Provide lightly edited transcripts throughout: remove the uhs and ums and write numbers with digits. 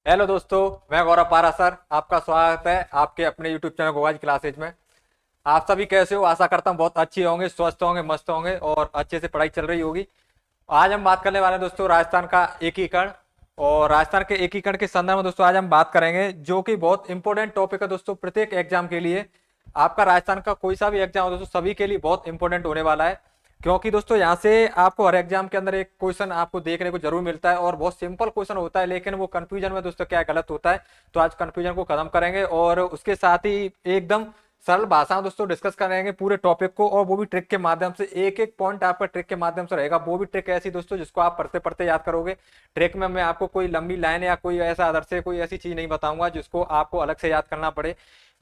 Hello दोस्तों। मैं गौरव पारा सर, आपका स्वागत है आपके अपने यूट्यूब चैनल गोवाज क्लासेज में। आप सभी कैसे हो? आशा करता हूँ बहुत अच्छे होंगे, स्वस्थ होंगे, मस्त होंगे और अच्छे से पढ़ाई चल रही होगी। आज हम बात करने वाले हैं दोस्तों राजस्थान का एकीकरण। और राजस्थान के एकीकरण के संदर्भ में दोस्तों आज हम बात करेंगे, जो कि बहुत इंपॉर्टेंट टॉपिक है दोस्तों प्रत्येक एग्जाम के लिए। आपका राजस्थान का कोई सा भी एग्जाम हो दोस्तों, सभी के लिए बहुत इंपॉर्टेंट होने वाला है। क्योंकि दोस्तों यहाँ से आपको हर एग्जाम के अंदर एक क्वेश्चन आपको देखने को जरूर मिलता है और बहुत सिंपल क्वेश्चन होता है, लेकिन वो कंफ्यूजन में दोस्तों क्या गलत होता है। तो आज कंफ्यूजन को खत्म करेंगे और उसके साथ ही एकदम सरल भाषा में दोस्तों डिस्कस करेंगे पूरे टॉपिक को, और वो भी ट्रिक के माध्यम से। एक एक पॉइंट आपका ट्रिक के माध्यम से रहेगा, वो भी ट्रिक ऐसी दोस्तों जिसको आप पढ़ते पढ़ते याद करोगे। ट्रिक में मैं आपको कोई लंबी लाइन या कोई ऐसा अदर से कोई ऐसी चीज नहीं बताऊंगा जिसको आपको अलग से याद करना पड़े।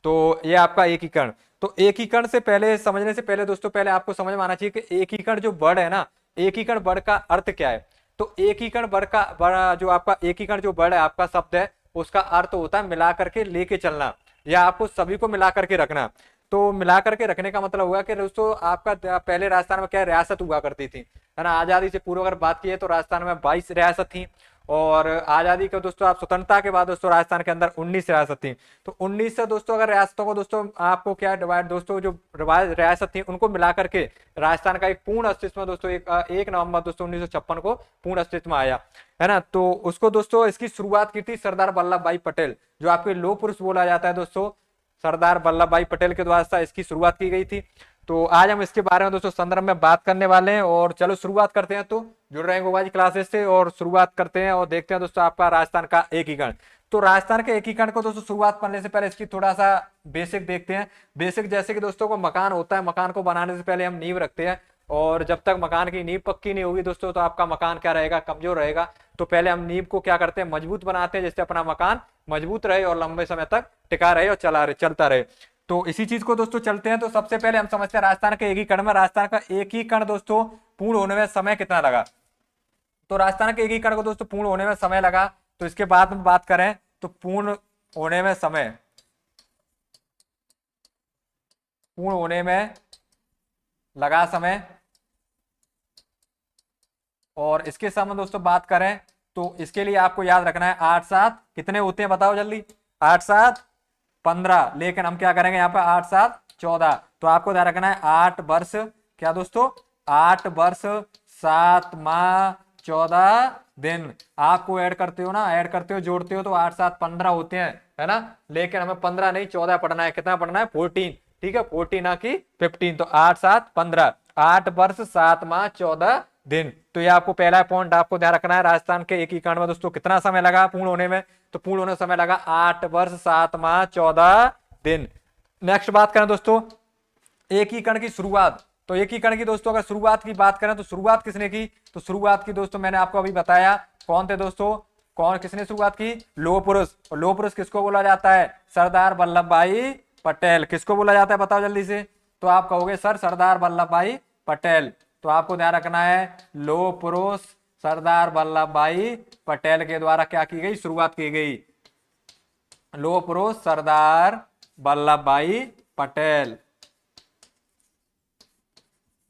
तो ये आपका एकीकरण। तो एकीकरण से पहले, समझने से पहले दोस्तों, पहले आपको समझ में आना चाहिए कि एकीकरण जो वर्ड है ना, एकीकरण वर्ड का अर्थ क्या है। तो एकीकरण वर्ड का जो आपका एकीकरण जो वर्ड है, आपका शब्द है, उसका अर्थ होता है मिला करके लेके चलना, या आपको सभी को मिला करके रखना। तो मिला करके रखने का मतलब हुआ कि दोस्तों आपका पहले राजस्थान में क्या रियासत हुआ करती थी, है ना। आजादी से पूर्व अगर बात की है तो राजस्थान में 22 रियासत थी। और आजादी के दोस्तों आप स्वतंत्रता के बाद दोस्तों राजस्थान के अंदर 19 रियासत थी। तो 19 से दोस्तों अगर रियासतों को दोस्तों आपको क्या डिवाइड, दोस्तों जो रियासत थी उनको मिला करके राजस्थान का एक पूर्ण अस्तित्व में दोस्तों 1 नवंबर दोस्तों 1956 को पूर्ण अस्तित्व में आया, है ना। तो उसको दोस्तों इसकी शुरुआत की थी सरदार वल्लभ भाई पटेल, जो आपके लौह पुरुष बोला जाता है दोस्तों, सरदार वल्लभ भाई पटेल के द्वारा इसकी शुरुआत की गई थी। तो आज हम इसके बारे में दोस्तों संदर्भ में बात करने वाले हैं, और चलो शुरुआत करते हैं। तो जुड़ रहे हैं गोवाजी क्लासेस से और शुरुआत करते हैं और देखते हैं दोस्तों आपका राजस्थान का एकीकरण। तो राजस्थान के एकीकरण को दोस्तों शुरुआत करने से पहले इसकी थोड़ा सा बेसिक देखते हैं। बेसिक जैसे कि दोस्तों को मकान होता है, मकान को बनाने से पहले हम नींव रखते हैं, और जब तक मकान की नींव पक्की नहीं होगी दोस्तों तो आपका मकान क्या रहेगा, कमजोर रहेगा। तो पहले हम नींव को क्या करते हैं, मजबूत बनाते हैं, जिससे अपना मकान मजबूत रहे और लंबे समय तक टिका रहे और चलता रहे। तो इसी चीज को दोस्तों चलते हैं। तो सबसे पहले हम समझते हैं राजस्थान के एकीकरण में, राजस्थान का एकीकरण दोस्तों पूर्ण होने में समय कितना लगा। तो राजस्थान के एकीकरण को दोस्तों पूर्ण होने में समय लगा। तो इसके बाद में बात करें तो पूर्ण होने में लगा समय। और इसके साथ में दोस्तों बात करें तो इसके लिए आपको याद रखना है 8 7 कितने होते हैं, बताओ जल्दी। 8 7 15, लेकिन हम क्या करेंगे यहाँ पे 8 7 14। तो आपको ध्यान रखना है 8 वर्ष, क्या दोस्तों, 8 वर्ष 7 माह 14 दिन। आपको ऐड करते हो ना, ऐड करते हो, जोड़ते हो तो 8 7 15 होते हैं, है ना। लेकिन हमें 15 नहीं 14 पढ़ना है। कितना पढ़ना है? 14। ठीक है, 14 ना कि 15। तो 8 7 15, 8 वर्ष 7 माह 14 दिन। तो ये आपको पहला पॉइंट आपको ध्यान रखना है। राजस्थान के एकीकरण में दोस्तों कितना समय लगा पूर्ण होने में? तो पूर्ण होने समय लगा 8 वर्ष 7 माह 14 दिन। नेक्स्ट बात करें दोस्तों एकीकरण की शुरुआत। तो एकीकरण की दोस्तों अगर शुरुआत की बात करें तो शुरुआत किसने की? तो शुरुआत की दोस्तों मैंने आपको अभी बताया कौन थे दोस्तों, कौन किसने शुरुआत की? लौह पुरुष। और लौह पुरुष किसको बोला जाता है? सरदार वल्लभ भाई पटेल। किसको बोला जाता है बताओ जल्दी से। तो आप कहोगे सर सरदार वल्लभ भाई पटेल। तो आपको ध्यान रखना है लौह पुरुष सरदार वल्लभ भाई पटेल के द्वारा क्या की गई, शुरुआत की गई। लौह पुरुष सरदार वल्लभ भाई पटेल,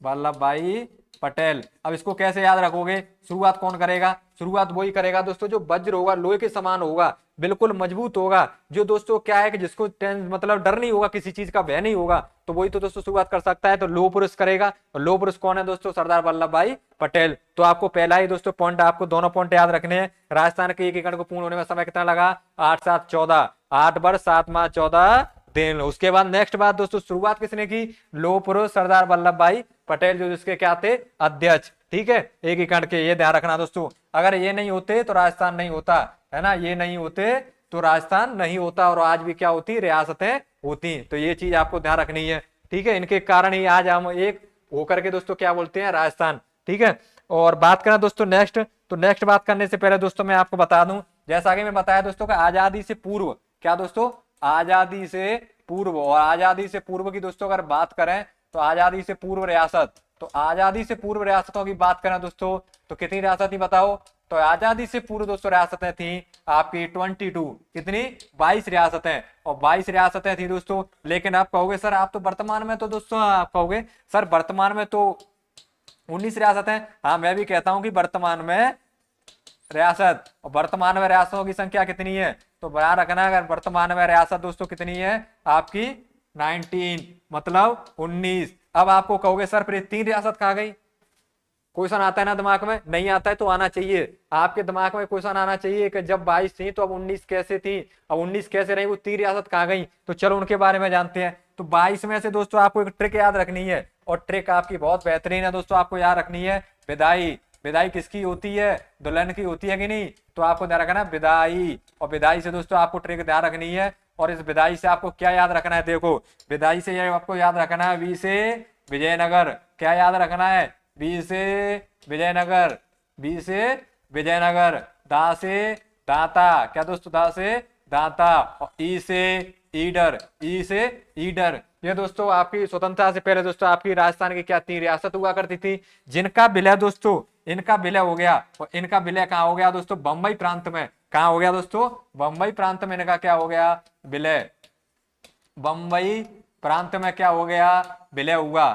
वल्लभ भाई पटेल। अब इसको कैसे याद रखोगे? शुरुआत कौन करेगा? शुरुआत वही करेगा दोस्तों जो वज्र होगा, लोहे के समान होगा, बिल्कुल मजबूत होगा, जो दोस्तों क्या है कि जिसको मतलब डर नहीं होगा, किसी चीज का भय नहीं होगा, तो वही तो दोस्तों शुरुआत कर सकता है। तो लौह पुरुष करेगा। और लौह पुरुष कौन है दोस्तों? सरदार वल्लभ भाई पटेल। तो आपको पहला ही दोस्तों पॉइंट, आपको दोनों पॉइंट याद रखने हैं। राजस्थान के एकीकरण को पूर्ण होने में समय कितना लगा? 8 7 14, 8 वर्ष 7 माह 14 दिन। उसके बाद नेक्स्ट बात दोस्तों, शुरुआत किसने की? लौह पुरुष सरदार वल्लभ भाई पटेल, जो जिसके क्या थे? अध्यक्ष। ठीक है, एकीकरण के, ये ध्यान रखना दोस्तों। अगर ये नहीं होते तो राजस्थान नहीं होता, है ना। ये नहीं होते तो राजस्थान नहीं होता, और आज भी क्या होती? रियासतें होती। तो ये चीज आपको ध्यान रखनी है। ठीक है, इनके कारण ही आज हम एक होकर के दोस्तों क्या बोलते हैं? राजस्थान। ठीक है, और बात करें दोस्तों नेक्स्ट। तो नेक्स्ट बात करने से पहले दोस्तों मैं आपको बता दूं, जैसा कि मैं बताया दोस्तों का आजादी से पूर्व, क्या दोस्तों? आजादी से पूर्व। और आजादी से पूर्व की दोस्तों अगर बात करें तो आजादी से पूर्व रियासत, तो आजादी से पूर्व रियासतों की बात करें दोस्तों तो कितनी रियासत थी बताओ? तो आजादी से पूर्व दोस्तों रियासतें थी आपकी 22। कितनी? 22 रियासतें। और 22 रियासतें थी दोस्तों। लेकिन आप कहोगे सर आप तो वर्तमान में तो दोस्तों, आप कहोगे सर वर्तमान में तो 19 रियासतें। हाँ, मैं भी कहता हूं कि वर्तमान में रियासत, और वर्तमान में रियासतों की संख्या कितनी है, तो बयान रखना है। अगर वर्तमान में रियासत दोस्तों कितनी है आपकी 19, मतलब 19। अब आपको कहोगे सर फिर 3 रियासत कहाँ गई? क्वेश्चन आता है ना दिमाग में, नहीं आता है तो आना चाहिए आपके दिमाग में, क्वेश्चन आना चाहिए कि जब 22 थी तो अब 19 कैसे थी, अब 19 कैसे रही, वो 3 रियासत कहाँ गई? तो चलो उनके बारे में जानते हैं। तो 22 में से दोस्तों आपको एक ट्रिक याद रखनी है, और ट्रिक आपकी बहुत बेहतरीन है दोस्तों, आपको याद रखनी है। विदाई, विदाई किसकी होती है? दुल्हन की होती है कि नहीं? तो आपको ध्यान रखना है विदाई, और विदाई से दोस्तों आपको ट्रिक ध्यान रखनी है। और इस विदाई से आपको क्या याद रखना है? देखो विदाई से आपको याद रखना है वी से विजयनगर। क्या याद रखना है? बी से विजयनगर, बी से विजयनगर। दा से दाता, क्या दोस्तों? दा से दाता। और ई से ईडर, ई से ईडर। ये दोस्तों आपकी स्वतंत्रता से पहले दोस्तों आपकी राजस्थान की क्या 3 रियासत हुआ करती थी, जिनका विलय दोस्तों, इनका विलय हो गया। और इनका विलय कहाँ हो गया दोस्तों? बंबई प्रांत में। कहाँ हो गया दोस्तों? बंबई प्रांत में इनका क्या हो गया? विलय। बंबई प्रांत में क्या हो गया? विलय हुआ।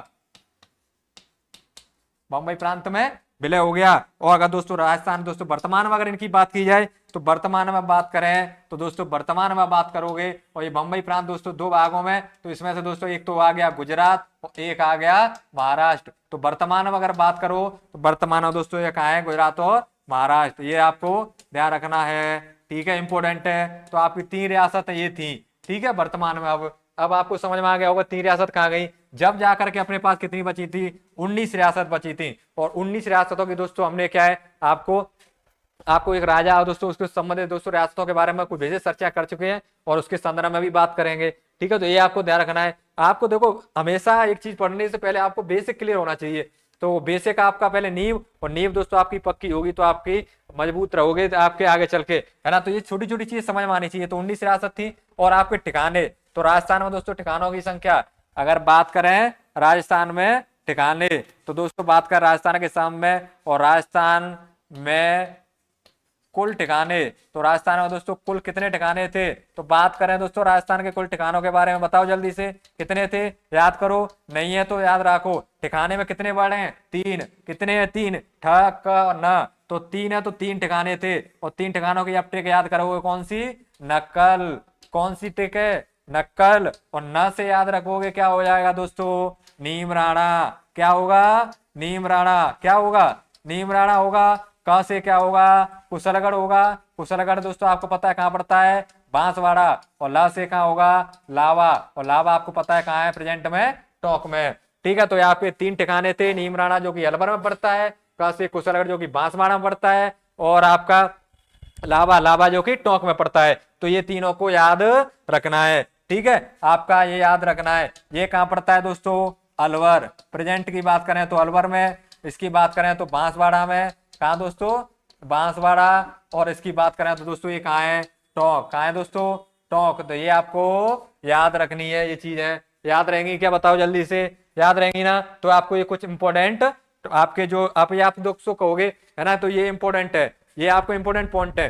बंबई प्रांत में विलय हो गया। और अगर दोस्तों राजस्थान दोस्तों वर्तमान में अगर इनकी बात की जाए, तो वर्तमान में बात करें तो दोस्तों वर्तमान में बात करोगे, और ये बंबई प्रांत दोस्तों 2 भागों में, तो इसमें से दोस्तों एक तो आ गया गुजरात और एक आ गया महाराष्ट्र। तो वर्तमान में अगर बात करो तो वर्तमान में दोस्तों ये कहाँ है? गुजरात और महाराष्ट्र। ये आपको ध्यान रखना है, ठीक है, इंपोर्टेंट है। तो आपकी 3 रियासत ये थी, ठीक है, वर्तमान में। अब आपको समझ में आ गया होगा 3 रियासत कहाँ गई। जब जाकर के अपने पास कितनी बची थी? 19 रियासत बची थी। और 19 रियासतों की दोस्तों हमने क्या है, आपको एक राजा और दोस्तों उसके संबंधित दोस्तों रियासतों के बारे में कुछ विशेष चर्चा कर चुके हैं, और उसके संदर्भ में भी बात करेंगे, ठीक है। तो ये आपको ध्यान रखना है। आपको देखो हमेशा एक चीज पढ़ने से पहले आपको बेसिक क्लियर होना चाहिए। तो बेसिक आपका पहले नींव, और नींव दोस्तों आपकी पक्की होगी तो आपकी मजबूत रहोगे आपके आगे चल के, है ना। तो ये छोटी छोटी चीज समझ में आनी चाहिए। तो 19 रियासत थी। और आपके ठिकाने, तो राजस्थान में दोस्तों ठिकानों की संख्या अगर बात करें राजस्थान में ठिकाने, तो दोस्तों बात कर राजस्थान के सामने, और राजस्थान में कुल ठिकाने, तो राजस्थान में दोस्तों कुल कितने ठिकाने थे? तो बात करें दोस्तों राजस्थान के कुल ठिकानों के बारे में, बताओ जल्दी से कितने थे? याद करो, नहीं है तो याद रखो। ठिकाने में कितने वर्ड हैं? 3। कितने हैं? 3। ठिकाना, तो 3 है तो 3 ठिकाने थे। और 3 ठिकानों की आप ट्रिक याद करोगे कौन सी? नक्कल। कौन सी ट्रिक है? नक्कल। और न से याद रखोगे क्या हो जाएगा दोस्तों? नीमराणा। क्या होगा? नीमराणा। क्या होगा? नीमराणा होगा। क से क्या होगा? कुशलगढ़ होगा। कुशलगढ़ दोस्तों आपको पता है कहाँ पड़ता है? बांसवाड़ा। और ला से कहाँ होगा? लावा। और लावा आपको पता है कहाँ है प्रेजेंट में? टोंक में, ठीक है। तो यहाँ पे 3 ठिकाने थे, नीमराणा जो कि अलवर में पड़ता है, क से कुशलगढ़ जो कि बांसवाड़ा में पड़ता है, और आपका लावा, लावा जो कि टोंक में पड़ता है। तो ये तीनों को याद रखना है, ठीक है, आपका ये याद रखना है। ये कहाँ पड़ता है दोस्तों? अलवर। प्रेजेंट की बात करें तो अलवर में, इसकी बात करें तो बांसवाड़ा में। कहाँ दोस्तों? बांसवाड़ा। और इसकी बात करें तो दोस्तों ये कहाँ है? टोंक। कहाँ है दोस्तों? टोंक। तो ये आपको याद रखनी है, ये चीज है। याद रहेंगी क्या? बताओ जल्दी से। याद रहेंगी ना? तो आपको ये कुछ इंपॉर्टेंट, तो आपके जो आप दोस्तों कहोगे, है ना, तो ये इंपॉर्टेंट है, ये आपको इंपॉर्टेंट पॉइंट है,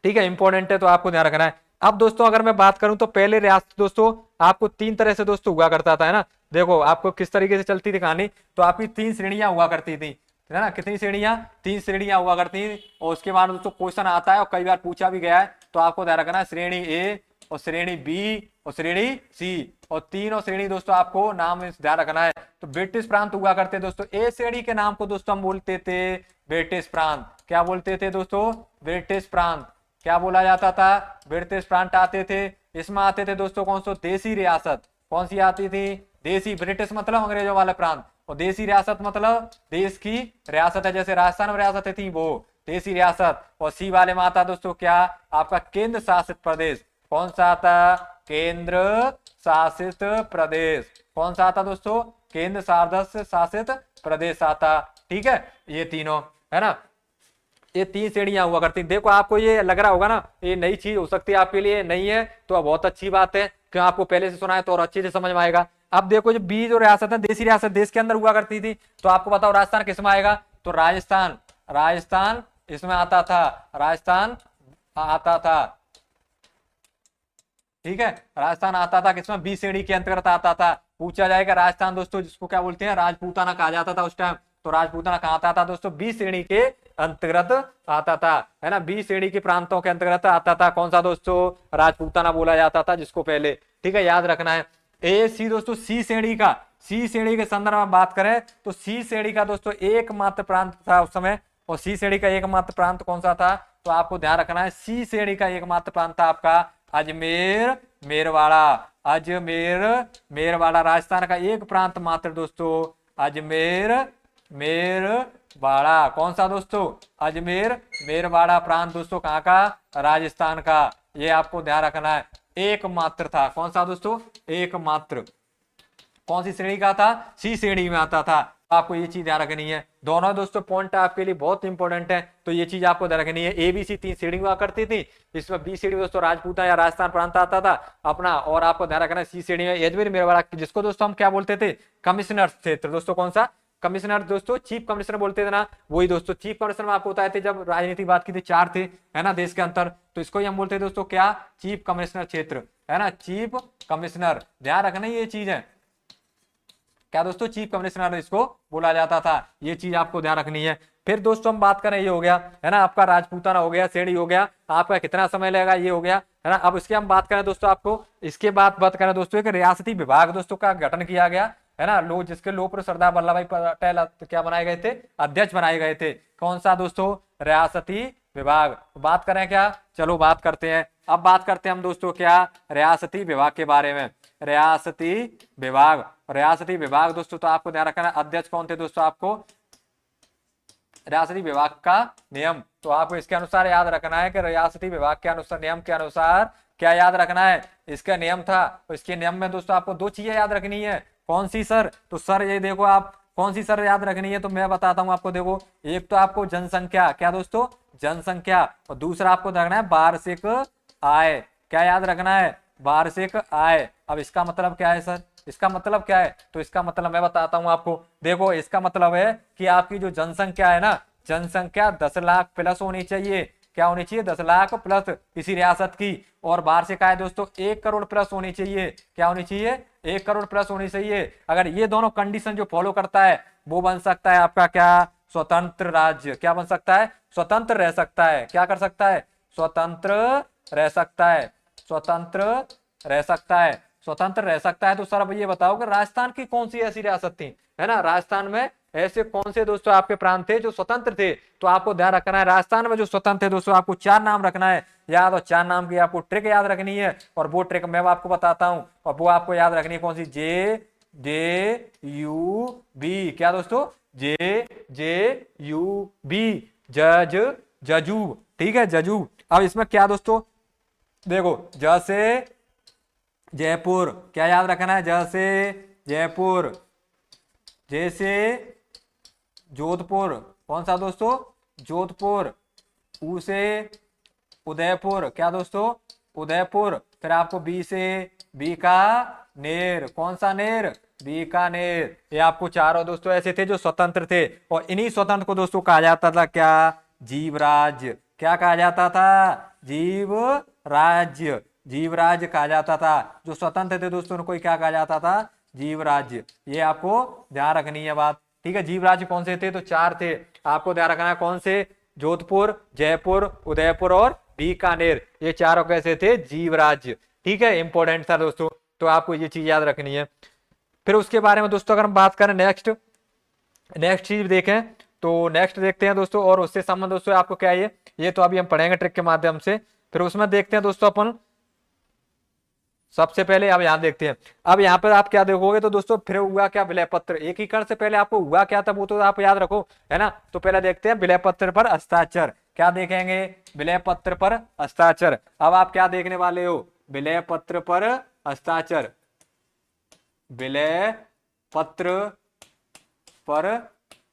ठीक है, इंपॉर्टेंट है, तो आपको ध्यान रखना है। अब दोस्तों अगर मैं बात करूं तो पहले रियासत दोस्तों आपको 3 तरह से दोस्तों हुआ करता था, है ना। देखो आपको किस तरीके से चलती थी कहानी। तो आपकी 3 श्रेणियां हुआ करती थी, है ना। कितनी श्रेणियां? 3 श्रेणियां हुआ करती थी। और उसके बाद दोस्तों क्वेश्चन आता है और कई बार पूछा भी गया है, तो आपको ध्यान रखना है श्रेणी ए और श्रेणी बी और श्रेणी सी, और तीनों श्रेणी दोस्तों आपको नाम ध्यान रखना है। तो ब्रिटिश प्रांत हुआ करते दोस्तों। ए श्रेणी के नाम को दोस्तों हम बोलते थे ब्रिटिश प्रांत। क्या बोलते थे दोस्तों? ब्रिटिश प्रांत। क्या बोला जाता था? ब्रिटिश प्रांत आते थे। इसमें आते थे दोस्तों कौन सा? देसी रियासत। कौन सी आती थी? देसी। ब्रिटिश मतलब अंग्रेजों वाले प्रांत, और देसी रियासत मतलब देश की रियासत है, जैसे राजस्थान में रियासतें थी वो देशी रियासत। और सी वाले में आता दोस्तों क्या? आपका केंद्र शासित प्रदेश। कौन सा आता? केंद्र शासित प्रदेश। कौन सा आता दोस्तों? केंद्र शासित प्रदेश आता, ठीक है। ये तीनों, है ना, ये 3 श्रेणियां हुआ करती। देखो आपको ये लग रहा होगा ना, ये नई चीज हो सकती है आपके लिए, नहीं है तो बहुत अच्छी बात है, क्यों आपको पहले से सुना है तो और अच्छे से समझ में आएगा। अब देखो जो बी जो रियासत है, देसी रियासत देश के अंदर हुआ करती थी, तो आपको बताओ राजस्थान किसमें आएगा? तो राजस्थान, राजस्थान इसमें आता था, राजस्थान आता था, ठीक है, राजस्थान आता था। किसमें? बी श्रेणी के अंतर्गत आता था। पूछा जाएगा राजस्थान दोस्तों जिसको क्या बोलते हैं? राजपूताना कहा जाता था उस टाइम, तो राजपूताना कहाँ आता था दोस्तों? बी श्रेणी के अंतर्गत आता था, है ना, बी श्रेणी के प्रांतों के अंतर्गत आता था। कौन सा दोस्तों? राजपूताना बोला जाता था जिसको पहले, ठीक है, याद रखना है। ए सी दोस्तों, सी श्रेणी का, सी श्रेणी के संदर्भ में बात करें तो सी श्रेणी का दोस्तों एकमात्र प्रांत था उस समय। और सी श्रेणी का एकमात्र प्रांत कौन सा था? तो आपको ध्यान रखना है, सी श्रेणी का एकमात्र प्रांत था आपका अजमेर मेरवाड़ा। अजमेर मेरवाड़ा राजस्थान का एक प्रांत मात्र दोस्तों, अजमेर मेरवाड़ा। कौन सा दोस्तों? अजमेर मेरवाड़ा प्रांत दोस्तों कहाँ का? राजस्थान का। ये आपको ध्यान रखना है, एकमात्र था। कौन सा दोस्तों? एकमात्र। कौन सी श्रेणी का था? सी श्रेणी में आता था। आपको ये चीज ध्यान रखनी है। दोनों दोस्तों पॉइंट आपके लिए बहुत इंपॉर्टेंट है, तो ये चीज आपको ध्यान रखनी है। एबीसी 3 श्रेणी हुआ करती थी, इसमें बी श्रेणी दोस्तों राजपूता या राजस्थान प्रांत आता था अपना, और आपको ध्यान रखना है सी श्रेणी में अजमेर मेरवाड़ा, जिसको दोस्तों हम क्या बोलते थे? कमिश्नर क्षेत्र। दोस्तों कौन सा? कमिश्नर दोस्तों, चीफ कमिश्नर बोलते थे ना, वही दोस्तों चीफ कमिश्नर में आपको बताए थे जब राजनीति बात की थी, 4 थे, है ना, देश के अंतर, तो इसको ही हम बोलते थे दोस्तों क्या? चीफ कमिश्नर क्षेत्र, है ना, चीफ कमिश्नर। ध्यान रखना ये चीज है क्या दोस्तों? चीफ कमिश्नर इसको बोला जाता था। ये चीज आपको ध्यान रखनी है। फिर दोस्तों हम बात करें, ये हो गया, है ना, आपका राजपूताना हो गया, श्रेणी हो गया, आपका कितना समय लगेगा ये हो गया, है ना। अब इसके हम बात करें दोस्तों, आपको इसके बाद बात करें दोस्तों एक रियासती विभाग दोस्तों का गठन किया गया, है ना, लोग जिसके लोकप्रिय सरदार वल्लभ भाई पटेल क्या बनाए गए थे? अध्यक्ष बनाए गए थे। कौन सा दोस्तों? रियासती विभाग। बात करें क्या? चलो बात करते हैं। अब बात करते हैं हम दोस्तों क्या? रियासती विभाग के बारे में। रियासती विभाग, रियासती विभाग दोस्तों, तो आपको ध्यान रखना है अध्यक्ष कौन थे दोस्तों? आपको रियासती विभाग का नियम, तो आपको इसके अनुसार याद रखना है कि रियासती विभाग के अनुसार, नियम के अनुसार क्या याद रखना है? इसका नियम था, तो इसके नियम में दोस्तों आपको 2 चीजें याद रखनी है। कौन सी सर? तो सर ये देखो आप, कौन सी सर याद रखनी है? तो मैं बताता हूं आपको। देखो, एक तो आपको जनसंख्या, क्या दोस्तों? जनसंख्या, और दूसरा आपको रखना है वार्षिक आय। क्या याद रखना है? वार्षिक आय। अब इसका मतलब क्या है सर? इसका मतलब क्या है? तो इसका मतलब मैं बताता हूं आपको। देखो, इसका मतलब है कि आपकी जो जनसंख्या है ना, जनसंख्या 10 लाख प्लस होनी चाहिए। क्या होनी चाहिए? 10 लाख प्लस किसी रियासत की। और वार्षिक आय दोस्तों 1 करोड़ प्लस होनी चाहिए। क्या होनी चाहिए? 1 करोड़ प्लस होनी चाहिए। अगर ये दोनों कंडीशन जो फॉलो करता है, वो बन सकता है आपका क्या? स्वतंत्र राज्य। क्या बन सकता है? स्वतंत्र रह सकता है। क्या कर सकता है? स्वतंत्र रह सकता है। स्वतंत्र रह सकता है। स्वतंत्र रह सकता है। तो सर अब ये बताओ कि राजस्थान की कौन सी ऐसी रियासत थी, है ना, राजस्थान में ऐसे कौन से दोस्तों आपके प्रांत थे जो स्वतंत्र थे? तो आपको ध्यान रखना है, राजस्थान में जो स्वतंत्र थे दोस्तों, आपको 4 नाम रखना है याद, और 4 नाम की आपको ट्रिक याद रखनी है। और वो ट्रिक मैं आपको बताता हूं, और वो आपको याद रखनी है कौन सी? जे जे यू बी। क्या दोस्तों? जे जे यू बी, जज, जजू, ठीक है, जजू। अब इसमें क्या दोस्तों? देखो, ज से जयपुर, क्या याद रखना है? ज से जयपुर, जे से जोधपुर, कौन सा दोस्तों? जोधपुर, ऊ से उदयपुर, क्या दोस्तों? उदयपुर। फिर आपको बी से बीकानेर, कौन सा नेर? बीकानेर। ये आपको चारों दोस्तों ऐसे थे जो स्वतंत्र थे, और इन्हीं स्वतंत्र को दोस्तों कहा जाता था क्या? जीवराज्य। क्या कहा जाता था? जीवराज्य। जीवराज्य कहा जाता था। जो स्वतंत्र थे दोस्तों उनको क्या कहा जाता था? जीवराज्य। ये आपको ध्यान रखनी है बात, ठीक है। जीवराज्य कौन से थे? तो 4 थे। आपको ध्यान रखना है कौन से? जोधपुर, जयपुर, उदयपुर और बीकानेर। ये चारों कैसे थे? जीवराज्य, ठीक है, इंपॉर्टेंट था दोस्तों, तो आपको ये चीज याद रखनी है। फिर उसके बारे में दोस्तों अगर हम बात करें नेक्स्ट चीज देखें, तो नेक्स्ट देखते हैं दोस्तों, और उससे संबंध दोस्तों आपको क्या है, ये तो अभी हम पढ़ेंगे ट्रिक के माध्यम से। फिर उसमें देखते हैं दोस्तों अपन सबसे पहले, अब यहाँ देखते हैं। अब यहाँ पर आप क्या देखोगे तो दोस्तों, फिर हुआ क्या? विलय पत्र। एकीकरण से पहले आपको हुआ क्या था वो तो आप याद रखो, है ना। तो पहले देखते हैं विलय पत्र पर हस्ताक्षर। क्या देखेंगे? विलय पत्र पर हस्ताक्षर। अब आप क्या देखने वाले हो? विलय पत्र पर हस्ताक्षर। विलय पत्र पर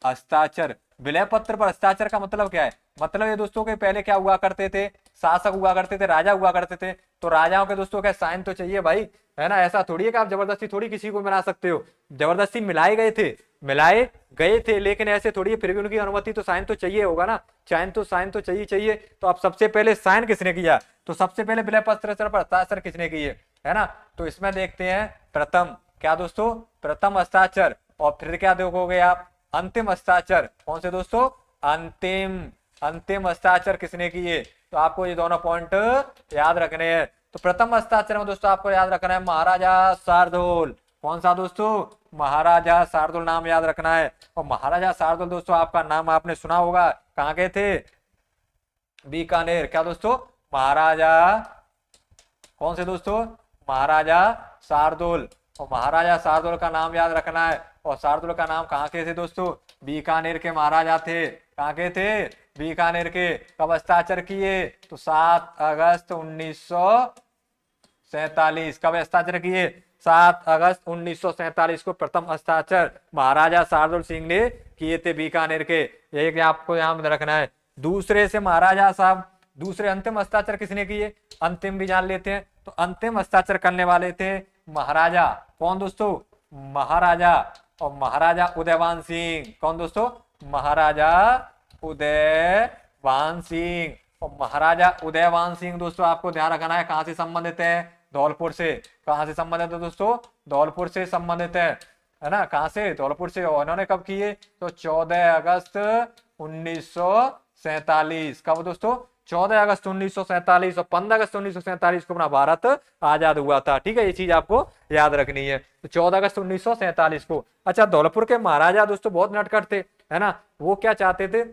हस्ताक्षर। विलय पत्र पर हस्ताक्षर का मतलब क्या है? मतलब ये दोस्तों के पहले क्या हुआ करते थे? शासक हुआ करते थे, राजा हुआ करते थे। तो राजाओं के दोस्तों क्या साइन तो चाहिए भाई, है ना। ऐसा थोड़ी है कि आप जबरदस्ती थोड़ी किसी को मिला सकते हो। जबरदस्ती मिलाए गए थे, लेकिन ऐसे थोड़ी है, फिर भी उनकी अनुमति तो साइन तो चाहिए होगा ना। साइन तो चाहिए। तो अब सबसे पहले साइन किसने किया? तो सबसे पहले विलय पत्र पर हस्ताक्षर किसने किए, है ना। तो इसमें देखते हैं प्रथम, क्या दोस्तों? प्रथम हस्ताक्षर। और फिर क्या देखोगे आप? अंतिम हस्ताक्षर। कौन से दोस्तों? अंतिम अंतिम हस्ताक्षर किसने किए? तो आपको ये दोनों पॉइंट याद रखने हैं। तो प्रथम हस्ताक्षर में दोस्तों आपको याद रखना है महाराजा शार्दुल। कौन सा दोस्तों? महाराजा शार्दुल नाम याद रखना है। और महाराजा शार्दुल दोस्तों आपका नाम आपने सुना होगा, कहाँ के थे? बीकानेर। क्या दोस्तों? महाराजा कौन से दोस्तों? महाराजा शार्दुल। और महाराजा शार्दुल का नाम याद रखना है। और शार्दुल का नाम कहाँ के थे दोस्तों? बीकानेर के महाराजा थे। कहाँ के थे? बीकानेर के। कब हस्ताक्षर किए? तो 7 अगस्त 1947। कब हस्ताक्षर किए? 7 अगस्त 1947 को प्रथम हस्ताक्षर महाराजा शार्दुल सिंह ने किए थे बीकानेर के। ये आपको याद रखना है। दूसरे से महाराजा साहब, दूसरे अंतिम हस्ताक्षर किसने किए? अंतिम भी जान लेते हैं। तो अंतिम हस्ताक्षर करने वाले थे महाराजा कौन दोस्तों? महाराजा और महाराजा उदयवान सिंह। कौन दोस्तों? महाराजा उदयवान सिंह। और महाराजा उदयवान सिंह दोस्तों आपको ध्यान रखना है कहां से संबंधित है? धौलपुर से। कहां से संबंधित है दोस्तों? धौलपुर से संबंधित है ना? कहां से? धौलपुर से। और उन्होंने कब किए? तो 14 अगस्त 1947। कब दोस्तों? 14 अगस्त 1947 और 15 अगस्त 1947 को अपना भारत आजाद हुआ था। ठीक है, ये चीज आपको याद रखनी है। तो 14 अगस्त 1947 को। अच्छा, धौलपुर के महाराजा दोस्तों बहुत नटखट थे, है ना? वो क्या चाहते थे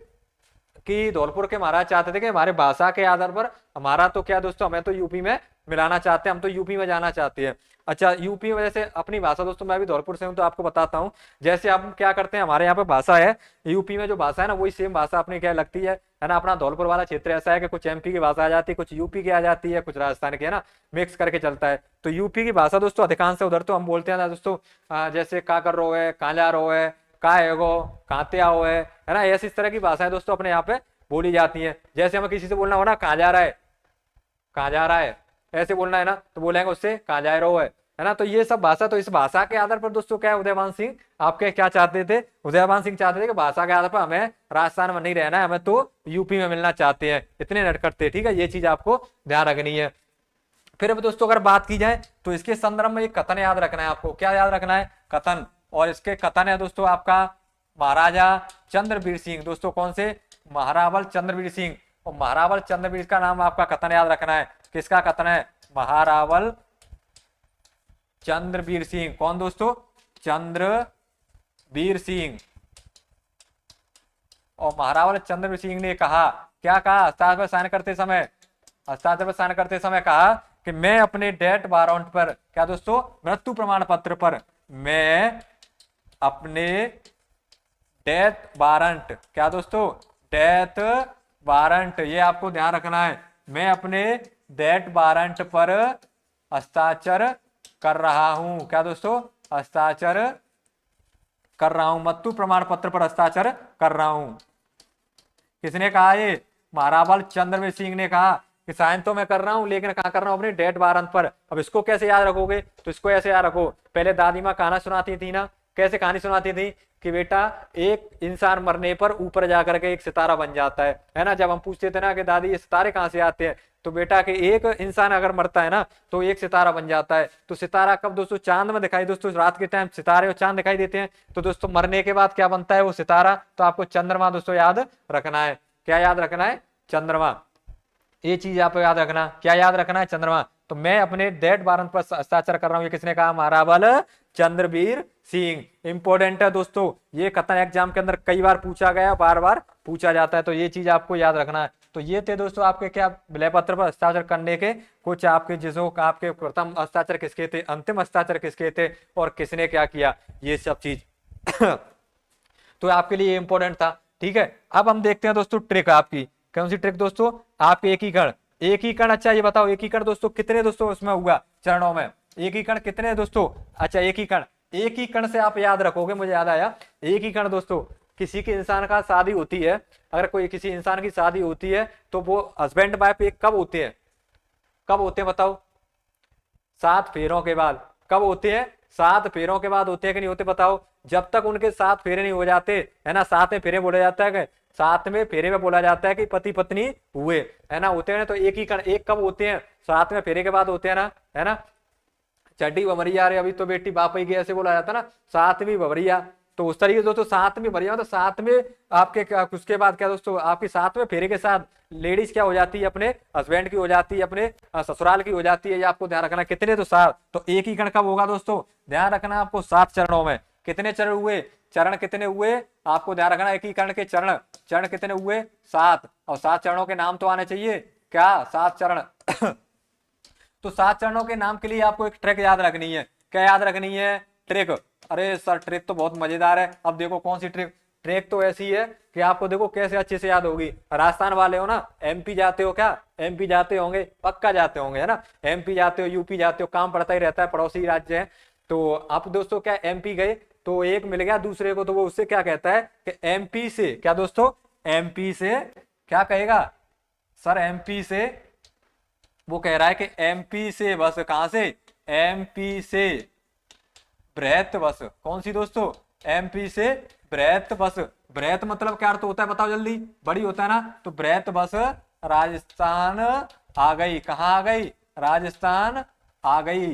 कि धौलपुर के महाराज चाहते थे कि हमारे भाषा के आधार पर हमारा तो क्या दोस्तों, हमें तो यूपी में मिलाना चाहते हैं, हम तो यूपी में जाना चाहते हैं। अच्छा, यूपी में जैसे अपनी भाषा दोस्तों, मैं भी धौलपुर से हूं तो आपको बताता हूं। जैसे हम क्या करते हैं, हमारे यहाँ पे भाषा है, यूपी में जो भाषा है ना वही सेम भाषा अपनी क्या लगती है ना? अपना धौलपुर वाला क्षेत्र ऐसा है कि कुछ एमपी की भाषा आ जाती है, कुछ यूपी की आ जाती है, कुछ राजस्थान की, है ना? मिक्स करके चलता है। तो यूपी की भाषा दोस्तों अधिकांश उधर तो हम बोलते हैं ना दोस्तों, जैसे का कर रो है, कहाँ जा रो है, का है गो, कहाँ हो है ना? ऐसी इस तरह की भाषाएं दोस्तों अपने यहाँ पे बोली जाती है। जैसे हमें किसी से बोलना हो ना, कहाँ जा रहा है, कहाँ जा रहा है, ऐसे बोलना है ना, तो बोलेंगे उससे कहाँ जा रहे हो, है ना? तो ये सब भाषा, तो इस भाषा के आधार पर दोस्तों क्या है, उदयवान सिंह आपके क्या चाहते थे? उदयवान सिंह चाहते थे कि भाषा के आधार पर हमें राजस्थान में नहीं रहना है, हमें तो यूपी में मिलना चाहते हैं। इतने नटखट थे। ठीक है, ये चीज आपको ध्यान रखनी है। फिर अब दोस्तों अगर बात की जाए तो इसके संदर्भ में एक कथन याद रखना है आपको। क्या याद रखना है? कथन। और इसके कथन है दोस्तों आपका महाराजा चंद्रवीर सिंह। दोस्तों कौन से? महारावल चंद्रवीर सिंह। और महारावल चंद्रवीर का नाम आपका कथन याद रखना है। किसका कथन है? महारावल चंद्रवीर सिंह। कौन दोस्तों? चंद्रवीर सिंह। और महारावल चंद्रवीर सिंह ने कहा, क्या कहा? हस्ताक्षर साइन करते समय, हस्ताक्षर पर साइन करते समय कहा कि मैं अपने डेथ वारंट पर, क्या दोस्तों? मृत्यु प्रमाण पत्र पर, मैं अपने डेथ वारंट, क्या दोस्तों? डेथ वारंट, ये आपको ध्यान रखना है। मैं अपने डेथ वारंट पर हस्ताक्षर कर रहा हूं। क्या दोस्तों? हस्ताक्षर कर रहा हूं, मृत्यु प्रमाण पत्र पर हस्ताक्षर कर रहा हूं। किसने कहा? ये महारावल चंद्रवीर सिंह ने कहा कि साइन तो मैं कर रहा हूं, लेकिन कहां कर रहा हूं? अपने डेथ वारंट पर। अब इसको कैसे याद रखोगे? तो इसको ऐसे याद रखो, पहले दादी माँ कहानी सुनाती थी ना, कैसे कहानी सुनाती थी कि बेटा एक इंसान मरने पर ऊपर जाकर के एक सितारा बन जाता है ना? जब हम पूछते थे ना कि दादी ये सितारे कहाँ से आते हैं, तो बेटा कि एक इंसान अगर मरता है ना तो एक सितारा बन जाता है। तो सितारा कब दोस्तों? चांद में दिखाई, दोस्तों रात के टाइम सितारे और चांद दिखाई देते हैं। तो दोस्तों मरने के बाद क्या बनता है? वो सितारा। तो आपको चंद्रमा दोस्तों याद रखना है। क्या याद रखना है? चंद्रमा। ये चीज आपको याद रखना। क्या याद रखना है? चंद्रमा। तो मैं अपने डेथ वारंट पर हस्ताक्षर कर रहा हूं, ये किसने कहा? महारावल चंद्रवीर सिंह। इंपॉर्टेंट है दोस्तों, ये कथन एग्जाम के अंदर कई बार पूछा गया, बार बार पूछा जाता है, तो ये चीज आपको याद रखना है। तो ये थे दोस्तों आपके क्या विलय पत्र पर हस्ताक्षर करने के कुछ आपके, जिसो आपके प्रथम हस्ताक्षर किसके थे, अंतिम हस्ताक्षर किसके थे, और किसने क्या किया, ये सब चीज तो आपके लिए इंपॉर्टेंट था। ठीक है, अब हम देखते हैं दोस्तों ट्रिक आपकी। कौन सी ट्रिक दोस्तों? आप एकीकरण, एकीकरण। अच्छा ये बताओ एकीकरण दोस्तों कितने दोस्तों उसमें हुआ चरणों में? एकीकरण कितने दोस्तों? अच्छा एकीकरण, एकीकरण से आप याद रखोगे, मुझे याद आया, एकीकरण दोस्तों किसी के इंसान का शादी होती है, अगर कोई किसी इंसान की शादी होती है तो वो हस्बैंड वाइफ एक कब होते हैं? कब होते हैं बताओ? 7 फेरों के बाद। कब होते हैं? 7 फेरों के बाद होते हैं कि नहीं होते बताओ? जब तक उनके 7 फेरे नहीं हो जाते, है ना, 7वें फेरे बोला जाता है, 7वें फेरे में बोला जाता है कि पति पत्नी हुए, है ना, होते हैं। तो एकीकरण एक कब होते हैं? 7वें फेरे के बाद होते हैं ना, है ना। चड्डी बमरिया रे, अभी तो बेटी बाप ही गई, ऐसे बोला जाता है ना, 7वीं बमरिया, तो उस तरीके से दोस्तों साथ में बढ़िया, तो साथ में आपके उसके बाद क्या दोस्तों, आपके साथ में फेरे के साथ लेडीज क्या हो जाती है, अपने हस्बैंड की हो जाती है, अपने ससुराल की हो जाती है। ये आपको ध्यान रखना। कितने तो 7, तो एक ही गण कब होगा दोस्तों, ध्यान रखना आपको 7 चरणों में। कितने चरण हुए, चरण कितने हुए, आपको ध्यान रखना एकीकरण के चरण, चरण कितने हुए 7, और 7 चरणों के नाम तो आने चाहिए, क्या 7 चरण तो 7 चरणों के नाम के लिए आपको एक ट्रिक याद रखनी है। क्या याद रखनी है, ट्रिक। अरे सर ट्रिक तो बहुत मजेदार है। अब देखो कौन सी ट्रिक, ट्रिक तो ऐसी है कि आपको देखो कैसे अच्छे से याद होगी। राजस्थान वाले हो ना, एमपी जाते हो क्या, एमपी जाते होंगे, पक्का जाते होंगे है ना, एमपी जाते हो, यूपी जाते हो, काम पड़ता ही रहता है, पड़ोसी राज्य है। तो आप दोस्तों क्या एमपी गए, तो एक मिल गया दूसरे को, तो वो उससे क्या कहता है कि एमपी से, क्या दोस्तों, एमपी से क्या कहेगा सर, एमपी से, वो कह रहा है कि एमपी से बस, कहां से, एमपी से बृहत बस, कौन सी दोस्तों, एमपी से बृहत बस। बृहत मतलब क्या अर्थ होता है बताओ जल्दी, बड़ी होता है ना, तो बृहत बस राजस्थान आ गई। कहां आ गई, राजस्थान आ गई,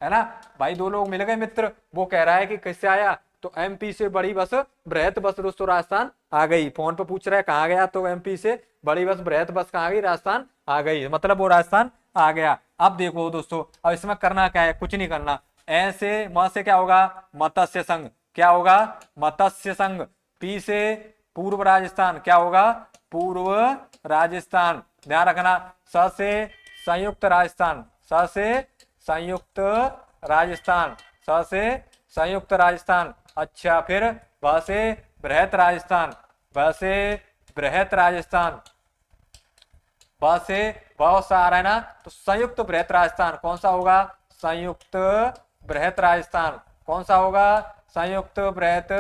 है ना भाई। दो लोग मिल गए मित्र, वो कह रहा है कि किससे आया, तो एमपी से बड़ी बस बृहत बस दोस्तों राजस्थान आ गई। फोन पे पूछ रहा है कहाँ गया, तो एमपी से बड़ी बस बृहत बस कहाँ गई, राजस्थान आ गई, मतलब वो राजस्थान आ गया। अब देखो दोस्तों, अब इसमें करना क्या है, कुछ नहीं करना। ऐसे म से क्या होगा, मत्स्य संघ, क्या होगा, मत्स्य संघ। पी से पूर्व राजस्थान, क्या होगा, पूर्व राजस्थान, ध्यान रखना। स से संयुक्त राजस्थान, स से संयुक्त राजस्थान, स से संयुक्त राजस्थान। अच्छा, फिर ब से बृहत राजस्थान, ब से बृहत राजस्थान, ब से बहुत सा आ रहा है ना, तो संयुक्त बृहत राजस्थान कौन सा होगा, संयुक्त बृहत राजस्थान, कौन सा होगा, संयुक्त बृहत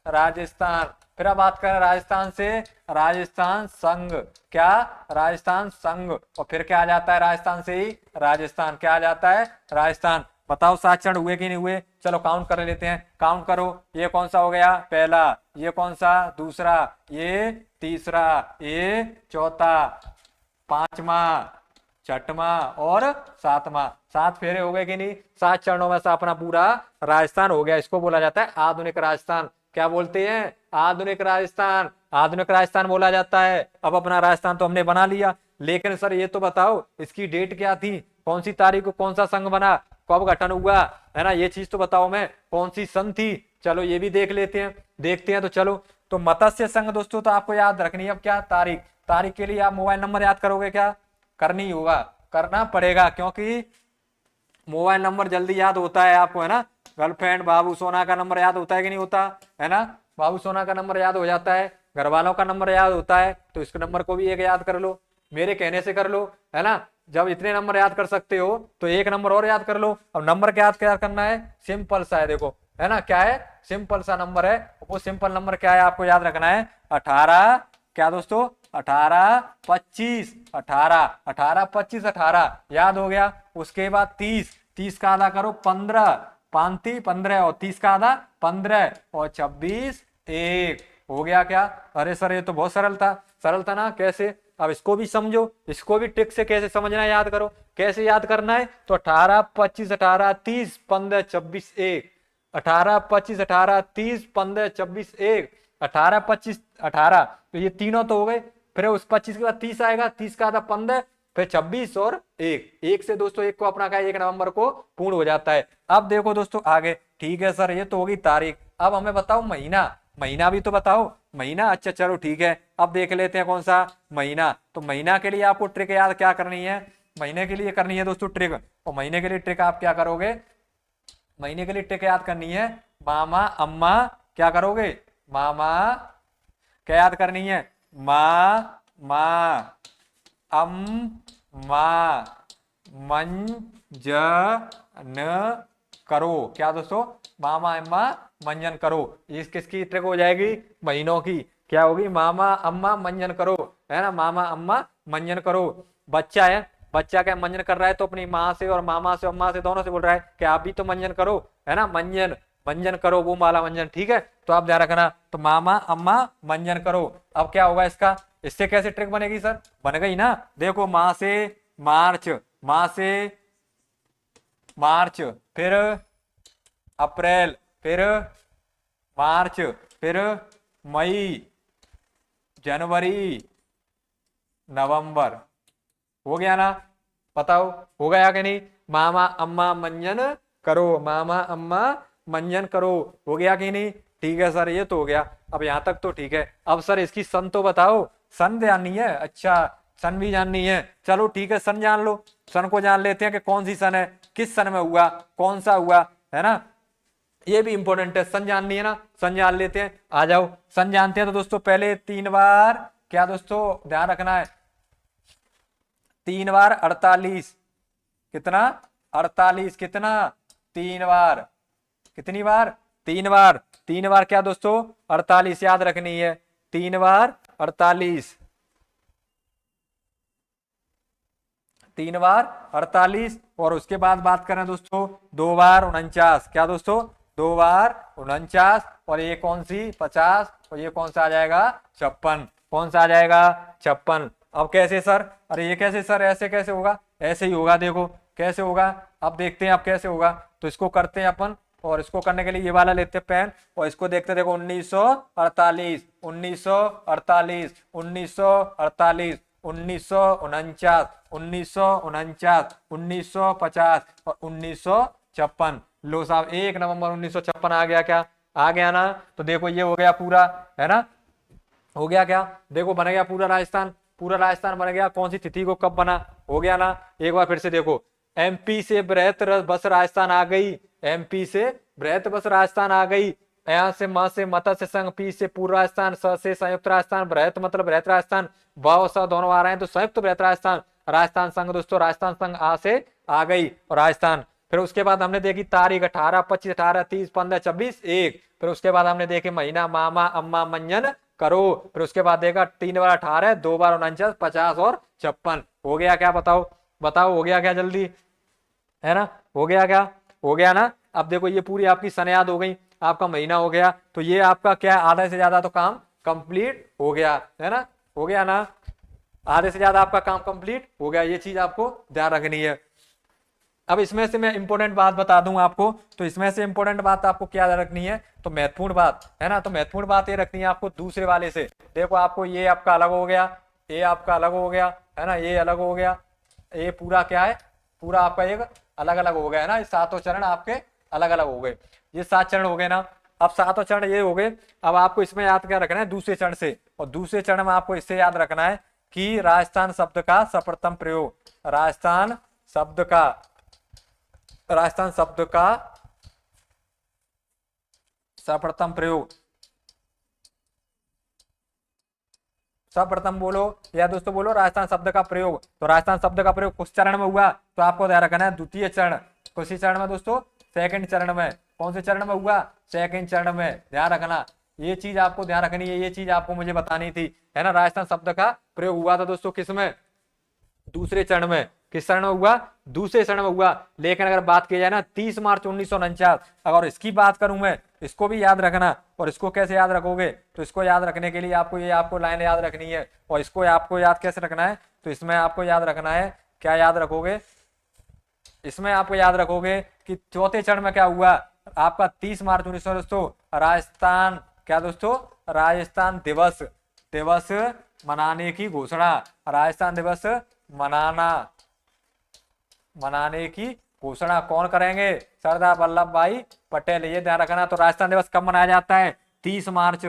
राजस्थान। फिर अब बात करें राजस्थान से, राजस्थान संघ, क्या, राजस्थान संघ, और फिर क्या आ जाता है राजस्थान से ही, राजस्थान, क्या आ जाता है, राजस्थान। बताओ 7 चरण हुए कि नहीं हुए, चलो काउंट कर लेते हैं, काउंट करो। ये कौन सा हो गया, पहला, ये कौन सा, दूसरा, ये तीसरा, ये चौथा, पांचवा, छठवां और 7वां। 7 फेरे हो गए कि नहीं, 7 चरणों में से अपना पूरा राजस्थान हो गया। इसको बोला जाता है आधुनिक राजस्थान। क्या बोलते हैं, आधुनिक राजस्थान, आधुनिक राजस्थान बोला जाता है। अब अपना राजस्थान तो हमने बना लिया, लेकिन सर ये तो बताओ इसकी डेट क्या थी, कौन सी तारीख को कौन सा संघ बना, कब गठन हुआ, है ना, ये चीज तो बताओ मैं, कौन सी सन थी, चलो ये भी देख लेते हैं, देखते हैं। तो चलो, तो मत्स्य संघ दोस्तों तो आपको याद रखनी है। अब क्या तारीख, तारीख के लिए आप मोबाइल नंबर याद करोगे, क्या करनी होगा, करना पड़ेगा, क्योंकि मोबाइल नंबर जल्दी याद होता है आपको, है ना। गर्लफ्रेंड बाबू सोना का नंबर याद होता है कि नहीं होता, है ना, बाबू सोना का नंबर याद हो जाता है, घर वालों का नंबर याद होता है, तो इस नंबर को भी एक याद कर लो, मेरे कहने से कर लो, है ना। जब इतने नंबर याद कर सकते हो तो एक नंबर और याद कर लो। अब नंबर क्या याद क्या करना है, सिंपल सा है, देखो, है ना, क्या है, सिंपल सा नंबर है। वो सिंपल नंबर क्या है आपको याद रखना है, 18, क्या दोस्तों, 18 25, 18 18 25 18 याद हो गया। उसके बाद 30, 30 का आधा करो 15, 5 15, और 30 का आधा 15, और 26 1 हो गया। क्या, अरे सर ये तो बहुत सरल था, सरल था ना, कैसे, अब इसको भी समझो, इसको भी ट्रिक से कैसे समझना है, याद करो कैसे याद करना है। तो 18 25 18 30 15 26 1, 18 25 18 30 15 26 1, 18 25 18, तो ये तीनों तो हो गए। फिर उस 25 के बाद 30 आएगा, 30 का आधा 15, फिर 26 और 1, 1 से दोस्तों एक को अपना का 1 नवंबर को पूर्ण हो जाता है। अब देखो दोस्तों आगे, ठीक है सर ये तो होगी तारीख, अब हमें बताओ महीना, महीना भी तो बताओ, महीना, अच्छा चलो ठीक है, अब देख लेते हैं कौन सा महीना। तो महीना के लिए आपको ट्रिक याद क्या करनी है, महीने के लिए करनी है दोस्तों ट्रिक, और महीने के लिए ट्रिक आप क्या करोगे, महीने के लिए ट्रिक याद करनी है, मामा अम्मा, क्या करोगे, मामा, क्या याद करनी है, माँ माँ, अम माँ, मन ज न करो, क्या दोस्तों, मामा अम्मा मंजन करो। ये किसकी ट्रिक हो जाएगी, महीनों की, क्या होगी, मामा अम्मा मंजन करो, है ना, मामा अम्मा मंजन करो। बच्चा है, बच्चा क्या मंजन कर रहा है, तो अपनी माँ से और मामा से अम्मा से दोनों से बोल रहा है कि आप भी तो मंजन करो, है ना, मंजन मंजन करो, वो माला मंजन, ठीक है। तो आप ध्यान रखना, तो मामा अम्मा मंजन करो। अब क्या होगा इसका, इससे कैसे ट्रिक बनेगी सर, बन गई ना, देखो माँ से मार्च, माँ से मार्च, फिर अप्रैल, फिर मार्च, फिर मई, जनवरी, नवंबर। हो गया ना? बताओ हो गया कि नहीं? मामा अम्मा मंजन करो, मामा अम्मा मंजन करो। हो गया कि नहीं? ठीक है सर, ये तो हो गया। अब यहां तक तो ठीक है। अब सर इसकी सन तो बताओ। सन जाननी है? अच्छा, सन भी जाननी है। चलो ठीक है, सन जान लो। सन को जान लेते हैं कि कौन सी सन है, किस सन में हुआ, कौन सा हुआ, है ना? ये भी इंपॉर्टेंट है, सन जाननी है ना? सन जान लेते हैं, आ जाओ। सन जानते हैं तो दोस्तों पहले 3 बार क्या दोस्तों ध्यान रखना है? 3 बार 48। कितना? 48। कितना? 3 बार। कितनी बार? 3 बार। 3 बार क्या दोस्तों? 48 याद रखनी है। 3 बार 48। 3 बार 48। और उसके बाद बात करें दोस्तों 2 बार 49। क्या दोस्तों? 2 बार 49। और ये कौन सी? 50। और ये कौन सा आ जाएगा? 56। कौन सा आ जाएगा? 56। अब कैसे सर? अरे ये कैसे सर? ऐसे कैसे होगा? ऐसे ही होगा, देखो कैसे होगा। अब देखते हैं अब कैसे होगा। तो इसको करते हैं अपन, और इसको करने के लिए ये वाला लेते हैं पेन, और इसको देखते देखो 1948, 1948, 1948, 1949, 1949, 1950 और 1956। लो साहब, 1 नवंबर 1956 आ गया क्या? आ गया ना? तो देखो ये हो गया पूरा, है ना? हो गया क्या? देखो बन गया पूरा राजस्थान। पूरा राजस्थान बन गया। कौन सी तिथि को कब बना? हो गया ना? एक बार फिर से देखो। एमपी से बृहत बस राजस्थान आ गई। एमपी से बृहत बस राजस्थान आ गई। यहाँ से म से मत्स्य संघ, पी से पूर्व राजस्थान, स से संयुक्त राजस्थान, बृहत मतलब बृहत राजस्थान, ब स दोनों आ रहे हैं तो संयुक्त बृहत राजस्थान। राजस्थान संघ दोस्तों, राजस्थान संघ आ से आ गई और राजस्थान। फिर उसके बाद हमने देखी तारीख 18, 25, 18, 30, 15, 26, 1। फिर उसके बाद हमने देखे महीना, मामा अम्मा मंजन करो। फिर उसके बाद देखा 3 बार 18, 2 बार 49, 50 और 56। हो गया क्या? बताओ बताओ, हो गया क्या? जल्दी, है ना? हो गया क्या? हो गया ना? अब देखो ये पूरी आपकी सन याद हो गई, आपका महीना हो गया, तो ये आपका क्या है, आधे से ज्यादा तो काम कंप्लीट हो गया, है ना? हो गया ना? आधे से ज्यादा आपका काम कंप्लीट हो गया। ये चीज आपको ध्यान रखनी है। अब इसमें से मैं इंपॉर्टेंट बात बता दूं आपको, तो इसमें से इंपॉर्टेंट बात आपको क्या रखनी है? तो महत्वपूर्ण बात, है ना? तो महत्वपूर्ण बात ये रखनी है आपको दूसरे वाले से। देखो आपको ये आपका अलग हो गया, ये आपका अलग हो गया, है ना? ये अलग हो गया, ये पूरा क्या है? पूरा आपका एक अलग अलग हो गया, है ना? ये सातों चरण आपके अलग अलग हो गए। ये 7 चरण हो गए ना? अब सातों चरण ये हो गए। अब आपको इसमें याद क्या रखना है? दूसरे चरण से। और दूसरे चरण में आपको इससे याद रखना है कि राजस्थान शब्द का सर्वप्रथम प्रयोग, राजस्थान शब्द का, राजस्थान शब्द का सर्वप्रथम प्रयोग। सर्वप्रथम बोलो या दोस्तों बोलो राजस्थान शब्द का प्रयोग। तो राजस्थान शब्द का प्रयोग कुछ चरण में हुआ, तो आपको ध्यान रखना है द्वितीय चरण। किसी चरण में दोस्तों? सेकंड चरण में। कौन से चरण में हुआ? सेकंड चरण में। ध्यान रखना, ये चीज आपको ध्यान रखनी है, ये चीज आपको मुझे बतानी थी, है ना? राजस्थान शब्द का प्रयोग हुआ था दोस्तों किसमें? दूसरे चरण में। किस चरण में हुआ? दूसरे चरण में हुआ। लेकिन अगर बात की जाए ना 30 मार्च 1949, अगर इसकी बात करूं मैं, इसको भी याद रखना। और इसको कैसे याद रखोगे? तो इसको याद रखने के लिए आपको ये आपको लाइन याद रखनी है। और इसको आपको याद कैसे रखना है? तो इसमें आपको याद रखना है, क्या याद रखोगे? इसमें आपको याद रखोगे कि चौथे चरण में क्या हुआ आपका? 30 मार्च 1900 दोस्तों राजस्थान, क्या दोस्तों? राजस्थान दिवस, दिवस मनाने की घोषणा। राजस्थान दिवस मनाना, मनाने की घोषणा कौन करेंगे? सरदार वल्लभ भाई पटेल। ये ध्यान रखना। तो राजस्थान दिवस कब मनाया जाता है? 30 मार्च।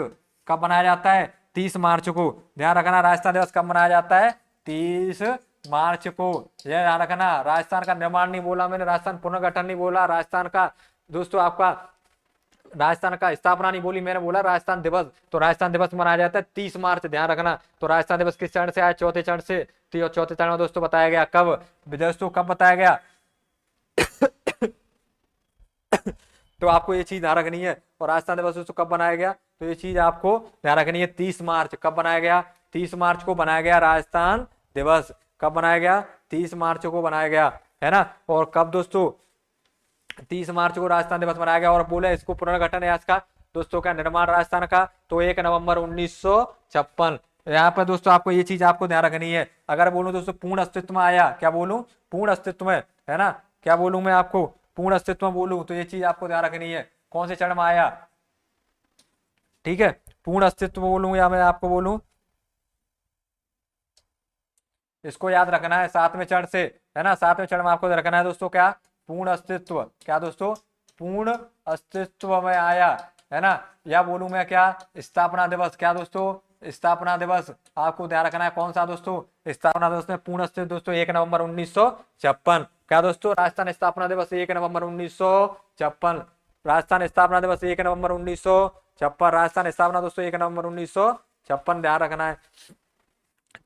कब मनाया जाता है? 30 मार्च को। ध्यान रखना, राजस्थान दिवस कब मनाया जाता है? 30 मार्च को। यह ध्यान रखना। राजस्थान का निर्माण नहीं बोला मैंने, राजस्थान पुनर्गठन नहीं बोला, राजस्थान का दोस्तों आपका राजस्थान का स्थापना नहीं बोली मैंने, बोला राजस्थान दिवस। तो राजस्थान दिवस मनाया जाता है 30 मार्च। ध्यान रखना। तो राजस्थान दिवस किस चरण से आया? चौथे चरण से। तो चौथे चरण में दोस्तों बताया गया कब? दोस्तों कब बताया गया? तो आपको ये चीज ध्यान रखनी है। और राजस्थान दिवस दोस्तों कब बनाया गया? तो ये चीज आपको ध्यान रखनी है। 30 मार्च। कब बनाया गया? 30 मार्च को बनाया गया राजस्थान दिवस। कब बनाया गया? 30 मार्च को बनाया गया, है ना? और कब दोस्तों? 30 मार्च को राजस्थान दिवस मनाया गया। और बोले इसको पुनर्गठन है इसका दोस्तों का निर्माण राजस्थान का, तो 1 नवंबर 1956। यहाँ पर दोस्तों आपको ये चीज आपको ध्यान रखनी है। अगर बोलूं दोस्तों पूर्ण अस्तित्व में आया, क्या बोलूं? पूर्ण अस्तित्व में, है ना? क्या बोलूं मैं आपको? पूर्ण अस्तित्व में बोलूं, तो ये चीज आपको ध्यान रखनी है। कौन से चरण में आया? ठीक है, पूर्ण अस्तित्व बोलूं या मैं आपको बोलूं, इसको याद रखना है 7वें चरण से, है ना। 7वें चरण में आपको रखना है दोस्तों क्या, पूर्ण अस्तित्व, क्या दोस्तों, पूर्ण अस्तित्व में आया, है ना। या बोलूं मैं क्या, स्थापना दिवस, क्या दोस्तों, स्थापना दिवस आपको ध्यान रखना है कौन सा दोस्तों, स्थापना दिवस में पूर्ण अस्तित्व दोस्तों 1 नवंबर 1956, क्या दोस्तों, राजस्थान स्थापना दिवस 1 नवंबर 1956, राजस्थान स्थापना दिवस 1 नवंबर 1956, राजस्थान स्थापना दोस्तों 1 नवंबर 1956, ध्यान रखना है।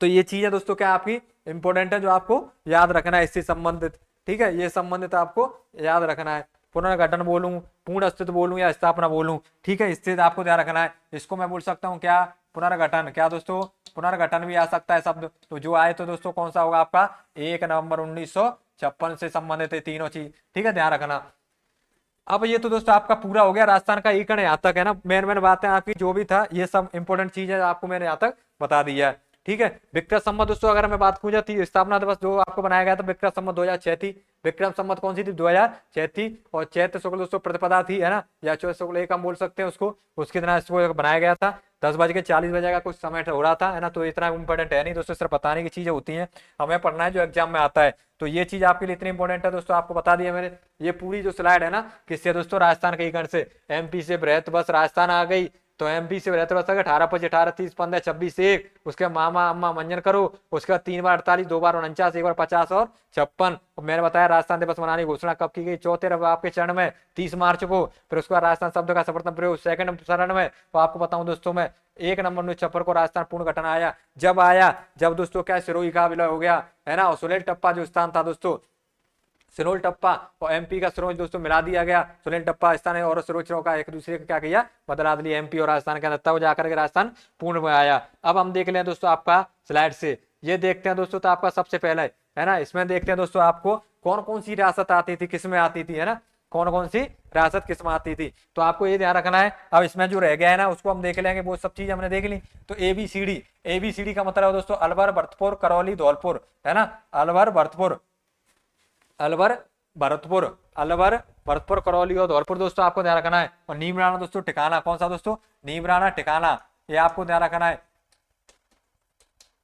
तो ये चीज है दोस्तों क्या आपकी इंपॉर्टेंट है, जो आपको याद रखना है इससे संबंधित, ठीक है, ये संबंधित आपको याद रखना है। पुनर्गठन बोलूं, पूर्ण अस्तित्व बोलूं या स्थापना बोलूं, ठीक है, इससे आपको ध्यान रखना है। इसको मैं बोल सकता हूँ क्या, पुनर्गठन, क्या दोस्तों, पुनर्गठन भी आ सकता है शब्द, तो जो आए तो दोस्तों कौन सा होगा आपका 1 नवंबर 1956 से संबंधित है तीनों चीज, ठीक है, ध्यान रखना। अब ये तो दोस्तों आपका पूरा हो गया राजस्थान का एकीकरण, यहाँ तक है ना, मेन बातें आपकी जो भी था ये सब इंपोर्टेंट चीज है आपको मैंने यहाँ तक बता दिया है, ठीक है। विक्रम संवत दोस्तों अगर मैं बात करूं थी, स्थापना दिवस जो आपको बनाया गया था विक्रम संवत 2006 थी, विक्रम संवत कौन सी थी 2006 थी, और चैत्र शुक्ल दोस्तों प्रतिपदा थी, है ना, या चैत्र शुक्ल एक हम बोल सकते हैं उसको, उसके दिन इसको बनाया गया था। 10:40 का कुछ समय हो रहा था, है ना, तो इतना इंपॉर्टेंट है नहीं दोस्तों, सिर्फ बताने की चीजें होती हैं, हमें पढ़ना है जो एग्जाम में आता है, तो ये चीज आपके लिए इतनी इंपॉर्टेंट है दोस्तों, आपको बता दिया मैंने। ये पूरी जो स्लाइड है ना, किससे दोस्तों, राजस्थान के एकीकरण से, एमपी से बृहत बस राजस्थान आ गई, तो एमपी से बृहत बस 18 5 18 30 15 26 1, उसके मामा अम्मा मंजन करो, उसके बाद 3 बार 48, 2 बार 49, 1 बार 50 और 56। मैंने बताया राजस्थान दिवस मनाने की घोषणा कब की गई, चौथे आपके चरण में 30 मार्च को, फिर उसके बाद राजस्थान शब्द का सर्वप्रथम प्रयोग सेकंड चरण में, तो आपको बताऊं दोस्तों मैं 1 नवंबर 1956 को राजस्थान पूर्ण गठन आया, जब दोस्तों क्या सिरोही का विलय हो गया, है ना, और सुलेल टप्पा जो स्थान था दोस्तों, सिरोल टप्पा और एमपी का सिरोज दोस्तों मिला दिया गया, सुनील टप्पा स्थान है और सिरोज का एक दूसरे का क्या किया, बदला दिया एमपी और राजस्थान के अंदर, तब जाकर के राजस्थान पूर्ण में आया। अब हम देख लें दोस्तों आपका स्लाइड से, ये देखते हैं दोस्तों, तो आपका सबसे पहले, है ना, इसमें देखते हैं दोस्तों आपको कौन कौन सी रियासत आती थी, किस में आती थी, है ना, कौन कौन सी रियासत किस में आती थी, तो आपको ये ध्यान रखना है। अब इसमें जो रह गया है ना उसको हम देख लेंगे, वो सब चीज हमने देख ली। तो एबीसीडी, एबीसीडी का मतलब है दोस्तों अलवर, भरतपुर, करौली, धौलपुर, है ना, अलवर, भरतपुर, अलवर, भरतपुर, अलवर, भरतपुर, करौली और धौलपुर दोस्तों आपको ध्यान रखना है। और नीमराणा दोस्तों ठिकाना कौन सा दोस्तों, नीमराणा ठिकाना, ये आपको ध्यान रखना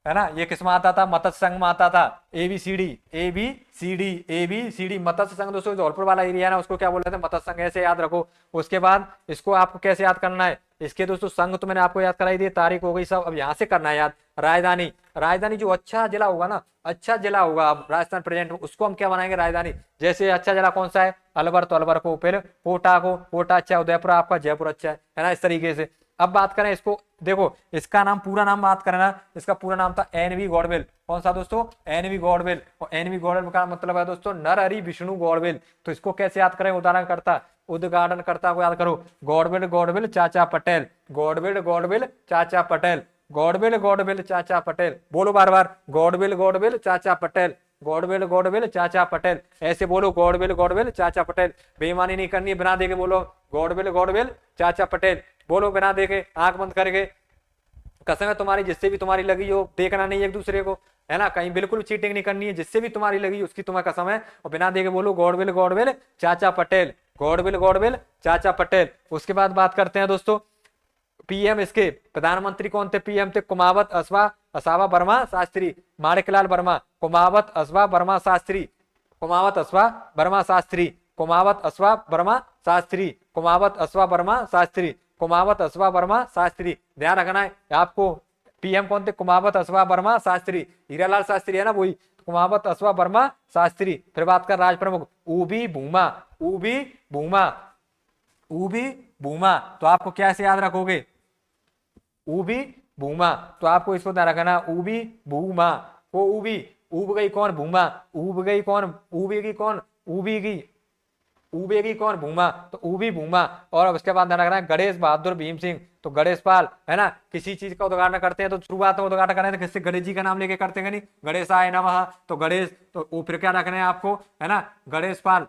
है ना, ये किस में आता था, मत्स्य संघ में आता था। एबीसीडी, एबीसीडी, एबीसीडी, मत्स्य संघ दोस्तों धौलपुर वाला एरिया है ना, उसको क्या बोल रहे थे, मत्स्य संघ, ऐसे याद रखो। उसके बाद इसको आपको कैसे याद करना है, इसके दोस्तों संघ तो मैंने आपको याद कराई दी, तारीख हो गई सब, अब यहाँ से करना है याद। राजधानी, राजधानी जो अच्छा जिला होगा ना, अच्छा जिला होगा अब राजस्थान प्रेजेंट में, उसको हम क्या बनाएंगे राजधानी। जैसे अच्छा जिला कौन सा है, अलवर, तो अलवर को, फिर कोटा को, कोटा अच्छा है, उदयपुर आपका, जयपुर अच्छा है ना, इस तरीके से। अब बात करें इसको, देखो इसका नाम, पूरा नाम बात करें ना, इसका पूरा नाम था एनवी गॉडवेल, कौन सा दोस्तों, एनवी गॉडवेल। और एनवी गॉडवेल का मतलब है दोस्तों नरहरि विष्णु गॉडवेल। तो इसको कैसे याद करें, उद्घाटन करता को याद करो, गॉडवेल, गॉडवेल चाचा पटेल, गॉडवेल, गॉडवेल चाचा पटेल, गॉडवेल, गॉडवेल चाचा पटेल, बोलो बार बार, गॉडवेल, गॉडवेल चाचा पटेल, गॉडवेल, गॉडवेल चाचा पटेल, ऐसे बोलो, गॉडवेल, गॉडवेल चाचा पटेल, बेईमानी नहीं करनी है, बिना देखे बोलो, गॉडवेल, गॉडवेल चाचा पटेल, बोलो बिना देखे, आंख बंद करके, कसम है तुम्हारी, जिससे भी तुम्हारी लगी हो, देखना नहीं एक दूसरे को, है ना, कहीं बिल्कुल चीटिंग नहीं करनी है, जिससे भी तुम्हारी लगी उसकी तुम्हें कसम है, और बिना देखे बोलो, गॉडवेल, गॉडवेल चाचा पटेल, गॉडवेल, गॉडवेल चाचा पटेल। उसके बाद बात करते हैं दोस्तों पीएम, इसके प्रधानमंत्री कौन थे, पीएम थे कुमावत असावा वर्मा शास्त्री, माणिकलाल वर्मा, कुमावत असावा वर्मा शास्त्री, कुमावत असावा वर्मा शास्त्री, कुमावत असावा वर्मा शास्त्री, कुमावत असावा वर्मा शास्त्री, कुमावत असावा वर्मा शास्त्री, ध्यान रखना है आपको। पीएम कौन थे, कुमावत असावा वर्मा शास्त्री, हीरालाल शास्त्री है ना वही, कुमावत असावा वर्मा शास्त्री। फिर बात कर राज प्रमुख, ऊबी भूमा, ऊबी भूमा, ऊबी भूमा, तो आपको क्या से याद रखोगे, ऊबी भूमा, तो आपको इसको ध्यान रखना, ऊबी भूमा, वो ऊबी, ऊब गई कौन, भूमा, ऊब गई कौन, ऊबेगी कौन, ऊबीगी, उबेगी कौन, भूमा, तो ऊबी भूमा। और उसके बाद ध्यान रखना है गणेश बहादुर भीम सिंह, तो गणेश पाल, है ना, किसी चीज का उद्घाटन करते हैं तो शुरुआत में उद्घाटन करें तो किससे, गणेश जी का नाम लेके करते हैं, नहीं गणेशाय नमः, तो गणेश, तो फिर क्या रखना है आपको, है ना, गणेश पाल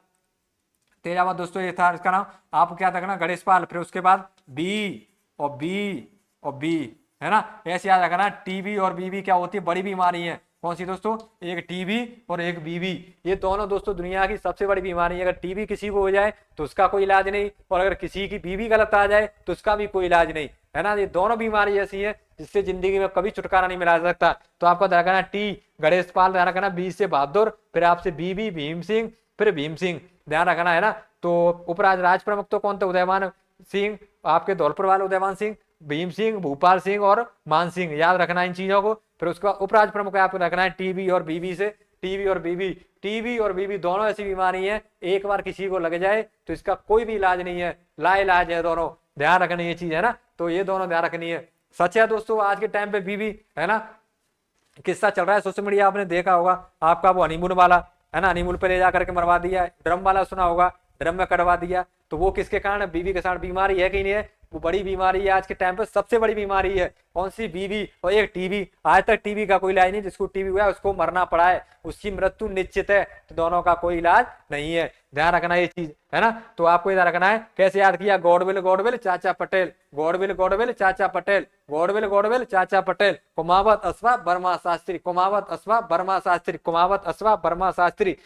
तेजावत दोस्तों, ये था इसका नाम, आपको क्या रखना, गणेश पाल। फिर उसके बाद बी और बी और बी, है ना, ऐसे याद रखना, टीबी और बीबी क्या होती है, बड़ी बीमारी है, कौन सी दोस्तों, एक टीबी और एक बीबी, ये दोनों दोस्तों दुनिया की सबसे बड़ी बीमारी है। अगर टीबी किसी को हो जाए तो उसका कोई इलाज नहीं, और अगर किसी की बीबी गलत आ जाए तो उसका भी कोई इलाज नहीं, है ना। ये दोनों बीमारी ऐसी है जिससे जिंदगी में कभी छुटकारा नहीं मिला सकता। तो आपको ध्यान रखना है टी गणेश पाल, ध्यान रखना, बी से बहादुर, फिर आपसे बीबी भीम सिंह, फिर भीम सिंह, ध्यान रखना है ना। तो उपराज राज प्रमुख तो कौन थे? उदयमान सिंह, आपके धौलपुर वाले उदयमान सिंह, भीम सिंह, भूपाल सिंह और मान सिंह, याद रखना इन चीजों को। फिर उसका उपराज प्रमुख आपको रखना है टीबी और बीबी से, टीबी और बीबी। टीबी और बीबी दोनों ऐसी बीमारी है, एक बार किसी को लग जाए तो इसका कोई भी इलाज नहीं है, लाइलाज है दोनों, ध्यान रखनी ये चीज है ना। तो ये दोनों ध्यान रखनी है। सच है दोस्तों, आज के टाइम पे बीबी है ना, किस्सा चल रहा है सोशल मीडिया, आपने देखा होगा, आपका वो हनीमून वाला है ना, हनीमून पे ले जा करके मरवा दिया, ड्रम वाला सुना होगा, ड्रम में कटवा दिया। तो वो किसके कारण? बीवी के साथ। बीमारी है कि नहीं है? वो बड़ी बीमारी है, आज के टाइम पे सबसे बड़ी बीमारी है। कौन सी? बीवी और एक टीबी। आज तक टीबी का कोई इलाज नहीं, जिसको टीबी हुआ है उसको मरना पड़ा है, उसकी मृत्यु निश्चित है। तो दोनों का कोई इलाज नहीं है, ध्यान रखना ये चीज है ना। तो आपको याद रखना है। कैसे याद किया? गॉडविल गॉडविल चाचा पटेल, गॉडविल गॉडविल चाचा पटेल, गॉडविल गॉडविल चाचा पटेल, कुमावत अश्वा वर्मा शास्त्री, कुमावत अश्वा वर्मा शास्त्री, कुमावत अश्वा वर्मा शास्त्री।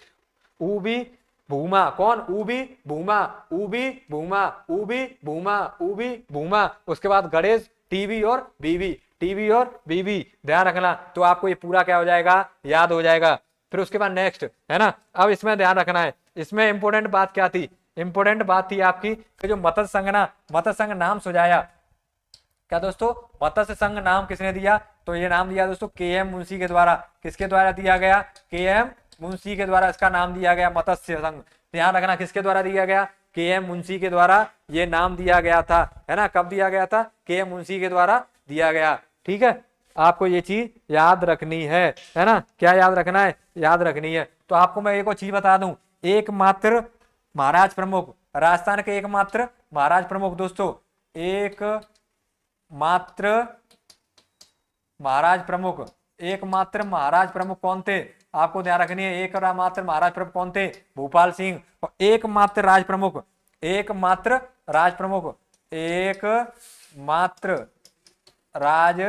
ऊबी भूमा, कौन? ऊबी भूमा, ऊबी भूमा, ऊबी भूमा, ऊबी भूमा। उसके बाद गणेश, टीबी और बीबी, टीबी और बीबी, ध्यान रखना। तो आपको ये पूरा क्या हो जाएगा? याद हो जाएगा। फिर उसके बाद नेक्स्ट है ना, अब इसमें ध्यान रखना है। इसमें इंपोर्टेंट बात क्या थी? इंपोर्टेंट बात थी आपकी कि जो मत्स्य संघ ना, मत्स्य संघ नाम सुझाया, क्या दोस्तों? मत्स्य संघ नाम किसने दिया? तो ये नाम दिया दोस्तों के.एम. मुंशी के द्वारा। किसके द्वारा दिया गया? के.एम. मुंशी के द्वारा इसका नाम दिया गया, मत्स्य संघ। ध्यान रखना, किसके द्वारा दिया गया? के.एम. मुंशी के द्वारा ये नाम दिया गया था, है ना। कब दिया गया था? के.एम. मुंशी के द्वारा दिया गया, ठीक है। आपको ये चीज याद रखनी है ना। क्या याद रखना है? याद रखनी है। तो आपको मैं एक और चीज बता दूं, एकमात्र महाराज प्रमुख, राजस्थान के एकमात्र महाराज प्रमुख दोस्तों, एक मात्र महाराज प्रमुख, एकमात्र महाराज प्रमुख कौन थे? आपको ध्यान रखनी है। एक मात्र महाराज प्रमुख कौन थे? भूपाल सिंह। और एकमात्र राज प्रमुख, एकमात्र राज प्रमुख, एक मात्र राज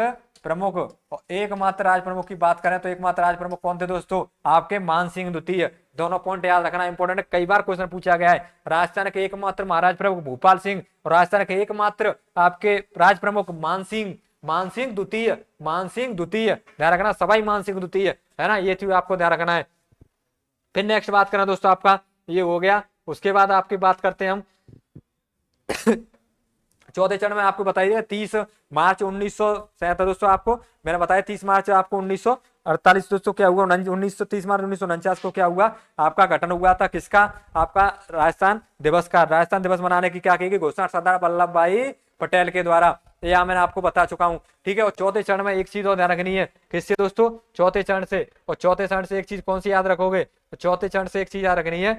प्रमुख। और एकमात्र राज प्रमुख की बात करें तो एकमात्र राज प्रमुख कौन थे दोस्तों? आपके मान सिंह द्वितीय। दोनों पॉइंट याद रखना, इंपॉर्टेंट है, कई बार क्वेश्चन पूछा गया है। राजस्थान के एकमात्र महाराज प्रमुख भूपाल सिंह और राजस्थान के एकमात्र आपके राज प्रमुख मान सिंह, मान सिंह द्वितीय, मान सिंह द्वितीय, ध्यान रखना, सवाई मान सिंह द्वितीय, है ना। ये चीज आपको ध्यान रखना है। फिर नेक्स्ट बात करना दोस्तों, आपका ये हो गया। उसके बाद आपकी बात करते हैं हम चौथे चरण में। आपको बताइए 30 मार्च 1947 दोस्तों, आपको मैंने बताया 30 मार्च आपको 1948 दोस्तों क्या हुआ? 30 मार्च 1949 को क्या हुआ? आपका गठन हुआ था किसका? आपका राजस्थान दिवस का। राजस्थान दिवस मनाने की क्या की घोषणा? सरदार वल्लभ भाई पटेल के द्वारा। यह मैंने आपको बता चुका हूं, ठीक है। और चौथे चरण में एक चीज और ध्यान रखनी है, किससे दोस्तों? चौथे चरण से। और चौथे चरण से एक चीज कौन सी याद रखोगे? चौथे चरण से एक चीज याद रखनी है,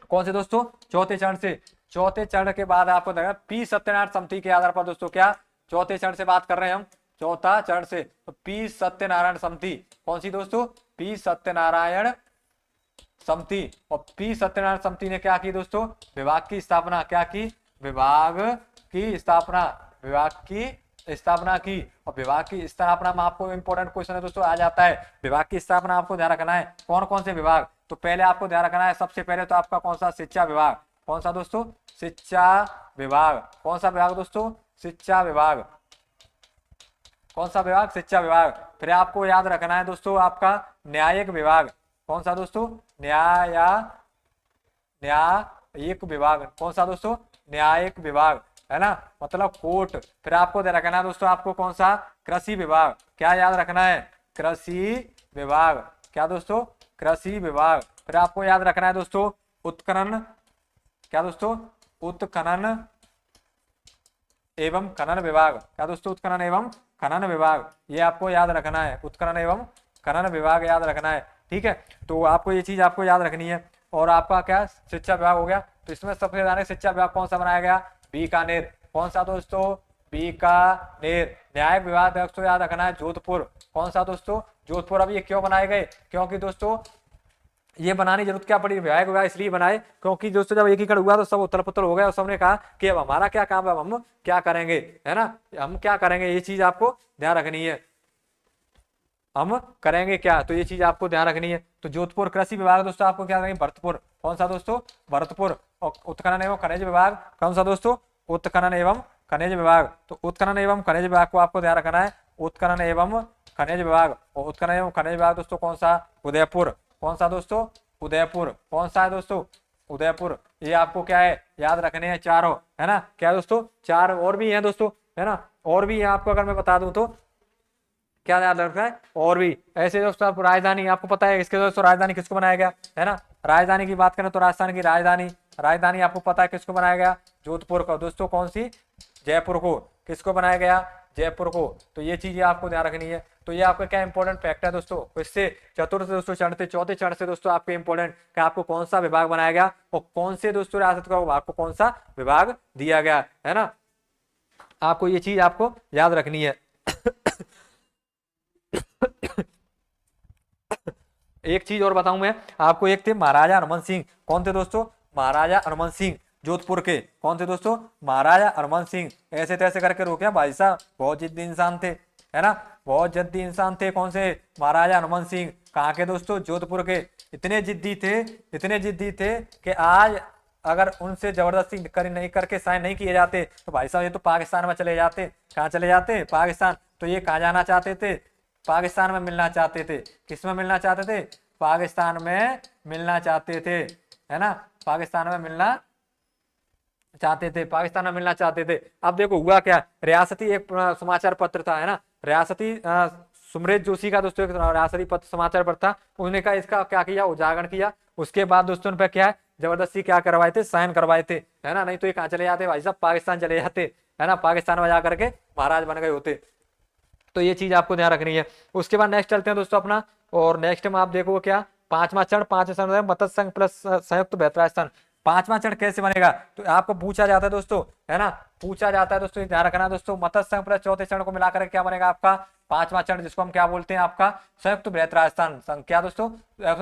कौन से दोस्तों? चौथे चरण से। चौथे चरण के बाद आपको देखा पी सत्यनारायण समिति के आधार पर दोस्तों, क्या चौथे चरण से बात कर रहे हैं हम? चौथा चरण से। तो पी सत्यनारायण समिति कौन सी दोस्तों? पी सत्यनारायण समिति। और पी सत्यनारायण समिति ने क्या की दोस्तों? विभाग की स्थापना। क्या की? विभाग की स्थापना, विभाग की स्थापना की। और विभाग की स्थापना में आपको इंपॉर्टेंट क्वेश्चन है दोस्तों आ जाता है। विभाग की स्थापना आपको ध्यान रखना है, कौन कौन से विभाग? तो पहले आपको ध्यान रखना है, सबसे पहले तो आपका कौन सा? शिक्षा विभाग। कौन सा दोस्तों? शिक्षा विभाग। कौन सा विभाग दोस्तों? शिक्षा विभाग। कौन सा विभाग? शिक्षा विभाग। फिर आपको याद रखना है दोस्तों आपका न्यायिक विभाग। कौन सा दोस्तों? न्यायिक विभाग। कौन सा दोस्तों? न्यायिक विभाग, है ना, मतलब कोर्ट। फिर आपको रखना है दोस्तों आपको कौन सा? कृषि विभाग। क्या याद रखना है? कृषि विभाग। क्या दोस्तों? कृषि विभाग। फिर आपको याद रखना है दोस्तों उत्खनन। क्या दोस्तों? उत्खनन एवं खनन विभाग। क्या दोस्तों? उत्खनन एवं खनन विभाग, ये आपको याद रखना है, उत्खनन एवं खनन विभाग याद रखना है, ठीक है। तो आपको ये चीज आपको याद रखनी है। और आपका क्या? शिक्षा विभाग हो गया। तो इसमें सबसे ज्यादा शिक्षा विभाग कौन सा बनाया गया? बीकानेर। कौन सा दोस्तों? बीकानेर। न्यायिक विभाग दोस्तों याद रखना है जोधपुर। कौन सा दोस्तों? जोधपुर। अब ये क्यों बनाए गए? क्योंकि दोस्तों ये बनाने की जरूरत क्या पड़ी? विधायक विभाग इसलिए बनाए क्योंकि दोस्तों जब एकीकरण हुआ तो सब उथल पुथल हो गया और सबने कहा कि अब हमारा क्या काम है, अब हम क्या करेंगे, है ना, हम क्या करेंगे, ये चीज आपको ध्यान रखनी है, हम करेंगे क्या, तो ये चीज आपको ध्यान रखनी है। तो जोधपुर। कृषि विभाग दोस्तों आपको क्या रखेंगे? भरतपुर। कौन सा दोस्तों? भरतपुर। और उत्खनन एवं खनिज विभाग कौन सा दोस्तों? उत्खनन एवं खनिज विभाग, तो उत्खनन एवं खनिज विभाग को आपको ध्यान रखना है, उत्खनन एवं खनिज विभाग। और उत्खनन एवं खनिज विभाग दोस्तों कौन सा, उदयपुर। कौन सा दोस्तों, उदयपुर। कौन सा है दोस्तों, उदयपुर। ये आपको क्या है, याद रखने हैं चारों, है ना। क्या दोस्तों, चार और भी हैं दोस्तों, है ना। और भी आपको अगर मैं बता दूं तो क्या याद रखना है, और भी ऐसे दोस्तों। आप राजधानी, आपको पता है इसके दोस्तों राजधानी किसको बनाया गया, है ना। राजधानी की बात करें तो राजस्थान की राजधानी, राजधानी आपको पता है किसको बनाया गया, जोधपुर को दोस्तों। कौन सी, जयपुर को। किसको बनाया गया, जयपुर को। तो ये चीजें आपको ध्यान रखनी है। तो ये आपका क्या इंपॉर्टेंट फैक्ट है दोस्तों। इससे चतुर्थ दोस्तों चरण से चौथे चरण से दोस्तों आपके इंपॉर्टेंट कि आपको कौन सा विभाग बनाया गया और कौन से दोस्तों रियासत का विभाग को कौन सा विभाग दिया गया, है ना। आपको ये चीज आपको याद रखनी है। एक चीज और बताऊं मैं आपको, एक थे महाराजा हरमन सिंह। कौन थे दोस्तों, महाराजा हरमन सिंह, जोधपुर के। कौन थे दोस्तों, महाराजा हरमन सिंह। ऐसे तैसे करके रोके भाई साहब, बहुत जिद्दी इंसान थे, है ना, बहुत जिद्दी इंसान थे। कौन से, महाराजा हरमन सिंह। कहाँ के दोस्तों, जोधपुर के। इतने जिद्दी थे, इतने जिद्दी थे कि आज अगर उनसे जबरदस्ती कर नहीं करके साइन नहीं किए जाते तो भाई साहब ये तो पाकिस्तान में चले जाते। कहाँ चले जाते, पाकिस्तान। तो ये कहाँ जाना चाहते थे, पाकिस्तान में मिलना चाहते थे। किस में मिलना चाहते थे, पाकिस्तान में मिलना चाहते थे, है ना। पाकिस्तान में मिलना चाहते थे, पाकिस्तान में मिलना चाहते थे। अब देखो हुआ क्या, रियासती एक समाचार पत्र था, है ना, रियासती सुमरेश जोशी का दोस्तों एक रियासती पत्र समाचार पत्र था। उन्होंने कहा इसका क्या किया, उजागर किया। उसके बाद दोस्तों उन पर क्या है, जबरदस्ती क्या करवाए थे, साइन करवाए थे, है ना। नहीं तो ये कहाँ चले जाते भाई साहब, पाकिस्तान चले जाते, है ना। पाकिस्तान में जाकर के महाराज बन गए होते। तो ये चीज आपको ध्यान रखनी है। उसके बाद नेक्स्ट चलते हैं दोस्तों अपना, और नेक्स्ट में आप देखो क्या, पांचवा चरण, पांचवा चरण मत्स्य संघ प्लस संयुक्त बेहतर राजस्थान। पांचवा चरण कैसे बनेगा, तो आपको पूछा जाता है दोस्तों, है ना, पूछा जाता है दोस्तों, ध्यान रखना दोस्तों। मत्स्य संघ प्लस चौथे चरण को मिलाकर क्या बनेगा आपका पांचवा चरण, जिसको हम क्या बोलते हैं आपका संयुक्त बृहत राजस्थान संघ। क्या दोस्तों,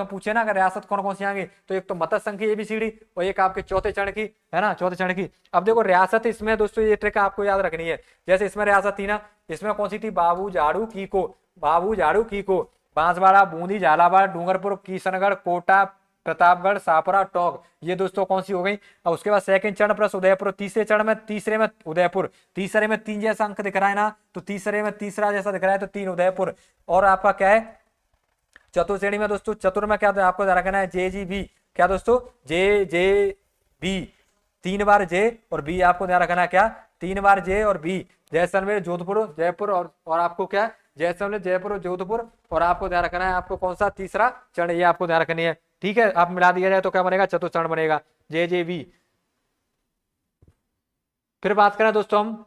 पूछे ना अगर रियासत कौन कौन सी आएंगी, तो एक तो मत्स्य संघ की एबीसीडी और एक आपके चौथे चरण की, है ना, चौथे चरण की। अब देखो रियासत इसमें दोस्तों ये ट्रिक आपको याद रखनी है। जैसे इसमें रियासत थी ना, इसमें कौन सी थी, बाबू झाड़ू कीको, बाबू झाड़ू कीको, बांसवाड़ा, बूंदी, झालावाड़, डूंगरपुर, किशनगढ़, कोटा, प्रतापगढ़, सापरा, टोंक। ये दोस्तों कौन सी हो गई। और उसके बाद सेकंड चरण प्लस उदयपुर। तीसरे चरण में, तीसरे में उदयपुर, तीसरे में 3 जैसा अंक दिख रहा है ना, तो तीसरे में तीसरा जैसा दिख रहा है तो 3 उदयपुर। और आपका क्या है, चतुर्थ श्रेणी में दोस्तों, चतुर्थ में क्या आपको रखना है, जे जी बी। क्या दोस्तों, जे जे बी, 3 बार जे और बी आपको ध्यान रखना है। क्या, 3 बार जे और बी। जैसलमेर, जोधपुर, जयपुर और आपको क्या, जैसलमेर, जयपुर और जोधपुर। और आपको ध्यान रखना है आपको कौन सा, तीसरा चरण, ये आपको ध्यान रखनी है। ठीक है, आप मिला दिया जाए तो क्या बनेगा, चतुर्थ चरण बनेगा, जे जे बी। फिर बात करें दोस्तों हम,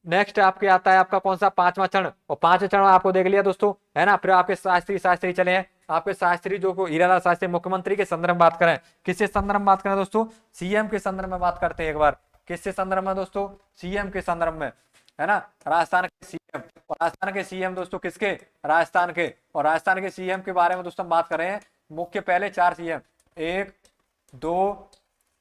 नेक्स्ट आपके आता है आपका कौन सा, पांचवा चरण। और पांचवा चरण आपको देख लिया दोस्तों, है ना। फिर आपके शास्त्री, शास्त्री चले हैं आपके शास्त्री, जो को हीरालाल शास्त्री, मुख्यमंत्री के संदर्भ में बात करें। किससे संदर्भ में बात करें दोस्तों, सीएम के संदर्भ में बात करते हैं एक बार। किससे संदर्भ में दोस्तों, सीएम के संदर्भ में, है ना। राजस्थान के सीएम, और राजस्थान के सीएम दोस्तों किसके, राजस्थान के। और राजस्थान के सीएम के बारे में दोस्तों बात कर रहे हैं। मुख्य पहले 4 सीएम, 1 2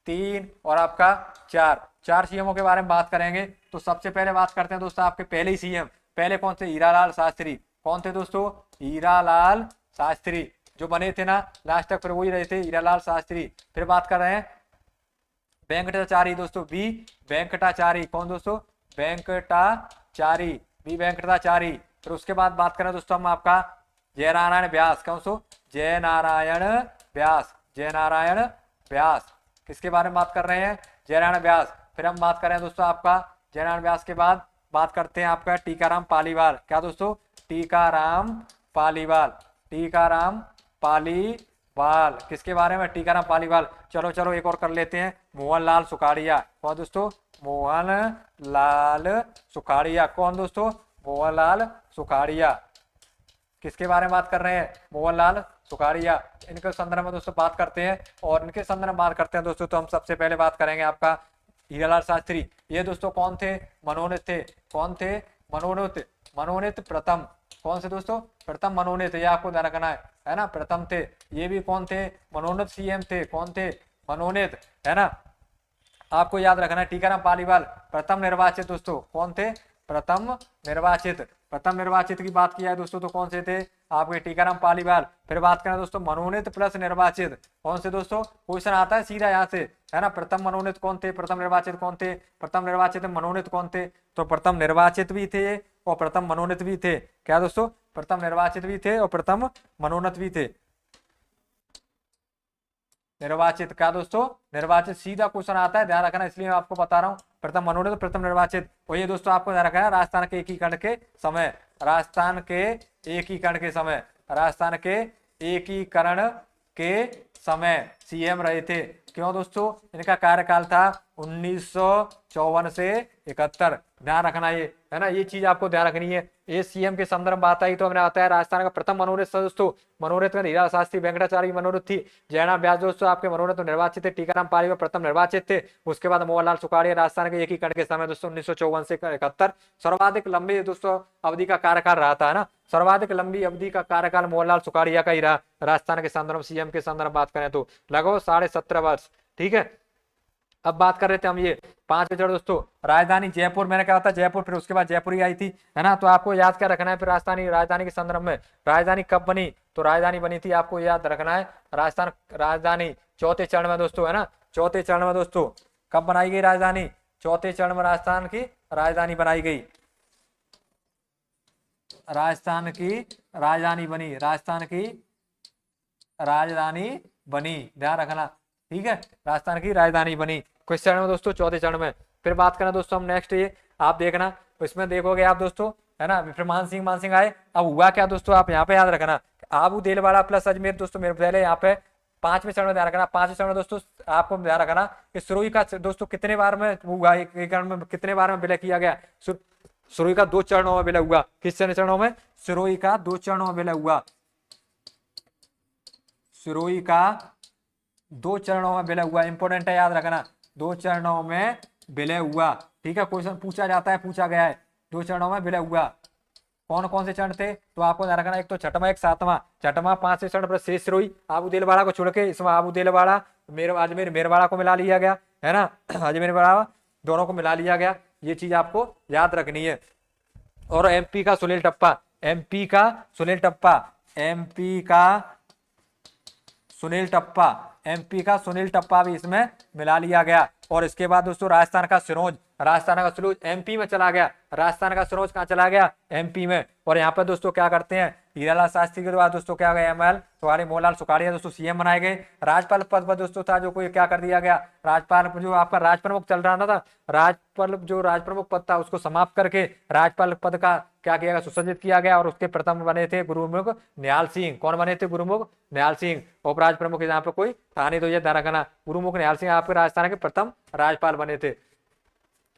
3 और आपका 4 सीएमओ के बारे में बात करेंगे। तो सबसे पहले बात करते हैं दोस्तों आपके पहले ही सीएम, पहले कौन थे, हीरालाल शास्त्री। कौन थे दोस्तों, हीरालाल शास्त्री, जो बने थे ना लास्ट तक, फिर वही रहे थे, हीरालाल शास्त्री। फिर बात कर रहे हैं वेंकटाचारी दोस्तों, बी वेंकटाचारी। कौन दोस्तों, वेंकटाचारी, बी वेंकटाचारी। फिर उसके बाद बात करें दोस्तों हम आपका जयनारायण व्यास। कौन सो, जयनारायण व्यास, जयनारायण व्यास। किसके बारे में बात कर रहे हैं, जयनारायण व्यास। फिर हम बात करें दोस्तों आपका जयनारायण व्यास के बाद बात करते हैं आपका टीकाराम पालीवाल। क्या दोस्तों, टीकाराम पालीवाल, टीकाराम पालीवाल। किसके बारे में, टीकाराम पालीवाल। चलो चलो एक और कर लेते हैं, मोहनलाल सुखाड़िया। कौन दोस्तों, मोहनलाल सुखाड़िया। कौन दोस्तों, मोहनलाल सुखाड़िया। किसके बारे में बात कर रहे हैं, मोहनलाल सुखाड़िया। इनके संदर्भ में दोस्तों बात करते हैं, और इनके संदर्भ में बात करते हैं दोस्तों, तो हम सबसे पहले बात करेंगे आपका हीरालाल शास्त्री। ये दोस्तों कौन थे, मनोनीत थे। कौन थे, मनोनीत, मनोनीत प्रथम। कौन से दोस्तों, प्रथम मनोनीत, ये आपको ध्यान रखना है ना, प्रथम थे। ये भी कौन थे, मनोनीत सीएम थे। कौन थे, मनोनीत, है ना। आपको याद रखना है टीकाराम पालीवाल प्रथम निर्वाचित दोस्तों। कौन थे, प्रथम निर्वाचित, प्रथम निर्वाचित की बात किया है दोस्तों तो कौन से थे आपके टीकाराम पालीवाल। फिर बात करें दोस्तों मनोनीत प्लस निर्वाचित, कौन से दोस्तों क्वेश्चन आता है सीधा यहाँ से, है ना। प्रथम मनोनीत कौन थे, प्रथम निर्वाचित कौन थे, प्रथम निर्वाचित मनोनीत कौन थे, तो प्रथम निर्वाचित भी थे और प्रथम मनोनीत भी थे। क्या दोस्तों, प्रथम निर्वाचित भी थे और प्रथम मनोनीत भी थे। निर्वाचित क्या दोस्तों, निर्वाचित सीधा क्वेश्चन आता है, ध्यान रखना, इसलिए मैं आपको बता रहा हूँ। प्रथम मनोनीत प्रथम निर्वाचित, और ये दोस्तों आपको ध्यान रखना है राजस्थान के एकीकरण के समय, राजस्थान के एकीकरण के समय, राजस्थान के एकीकरण के समय सीएम रहे थे। क्यों दोस्तों, इनका कार्यकाल था 1954 से 71, ध्यान रखना ये, है ना, ये चीज आपको ध्यान रखनी है। ये सीएम के संदर्भ बात आई तो हमने आता है राजस्थान का प्रथम मनोनीत दोस्तों, मनोनीत में हीरा शास्त्री वेंकटाचार्य की मनोनीत थी, जयराम व्यास दोस्तों आपके मनोनीत तो निर्वाचित थे, टीकाराम पालीवाल प्रथम निर्वाचित थे, उसके बाद मोहनलाल सुखाड़िया राजस्थान के एकीकरण के समय दोस्तों 1954 से 71। सर्वाधिक लंबी दोस्तों अवधि का कार्यकाल रहा था, है ना, सर्वाधिक लंबी अवधि का कार्यकाल मोहनलाल सुखाड़िया का ही रहा राजस्थान के संदर्भ, सीएम के संदर्भ बात करें तो लगभग 17.5 वर्ष। ठीक है, अब बात कर रहे थे हम ये 5वें चरण दोस्तों, राजधानी जयपुर, मैंने कहा था जयपुर, फिर उसके बाद जयपुर ही आई थी, है ना, तो आपको याद क्या रखना है फिर राजधानी, राजधानी के संदर्भ में राजधानी कब बनी, तो राजधानी बनी थी आपको याद रखना है राजस्थान, राजधानी चौथे चरण में दोस्तों, है ना, चौथे चरण में दोस्तों कब बनाई गई राजधानी, चौथे चरण में राजस्थान की राजधानी बनाई गई, राजस्थान की राजधानी बनी, राजस्थान की राजधानी बनी, ध्यान रखना, ठीक है, राजस्थान की राजधानी बनी किस चरण में दोस्तों, चौथे चरण में। फिर बात करें दोस्तों हम नेक्स्ट, ये आप देखना, इसमें देखोगे आप दोस्तों, है ना, फिर मान सिंह आए। अब हुआ क्या दोस्तों, आप यहाँ पे याद रखना, आबू देलवाड़ा प्लस अजमेर दोस्तों, मेरे पहले यहाँ पे 5वें चरण में ध्यान रखना, 5वें चरण में दोस्तों आपको ध्यान रखना कि सुरोई का दोस्तों कितने बार में हुआ, एकीकरण में कितने बार में विलय किया गया, सुरोई का 2 चरणों में विलय हुआ, किस चरणों में, सुरोई का 2 चरणों में विलय हुआ, सुरोई का 2 चरणों में विलय हुआ, इंपोर्टेंट है याद रखना, 2 चरणों में विलय हुआ, ठीक है, क्वेश्चन पूछा जाता है, पूछा गया है, 2 चरणों में विलय हुआ। कौन कौन से चरण थे, तो आपको ध्यान रखना, एक तो छठवां एक सातवां, छठवां 5वें चरण पर शेष सिरोही, आबू देलवाड़ा को छोड़ के इसमें आबू देलवाड़ा अजमेर मेरवाड़ा को मिला लिया गया, है ना, अजमेर मेरवाड़ा दोनों को मिला लिया गया, ये चीज आपको याद रखनी है। और एमपी का सुनील टप्पा, एमपी का सुनील टप्पा, एमपी का सुनील टप्पा, एमपी का सुनील टप्पा भी इसमें मिला लिया गया। और इसके बाद दोस्तों राजस्थान का सिरोंज, राजस्थान का सिरोंज एमपी में चला गया, राजस्थान का सिरोंज कहाँ चला गया, एमपी में। और यहाँ पर दोस्तों क्या करते हैं, हीरालाल शास्त्री के बाद दोस्तों क्या गया, एमएल तुम्हारे मोहनलाल सुखाड़िया दोस्तों सीएम बनाए गए। राज्यपाल पद पर दोस्तों था जो कोई क्या कर दिया गया, राज्यपाल जो आपका राज प्रमुख चल रहा था, राज्यपाल जो राज प्रमुख पद था उसको समाप्त करके राज्यपाल पद का क्या किया गया, सुसज्जित किया गया। और उसके प्रथम बने थे गुरुमुख निहाल सिंह, कौन बने थे, गुरुमुख निहाल सिंह। उपराज प्रमुख यहाँ पे कोई था नहीं, तो ये ध्यान रखना, गुरुमुख निहाल सिंह आपके राजस्थान के प्रथम राज्यपाल बने थे,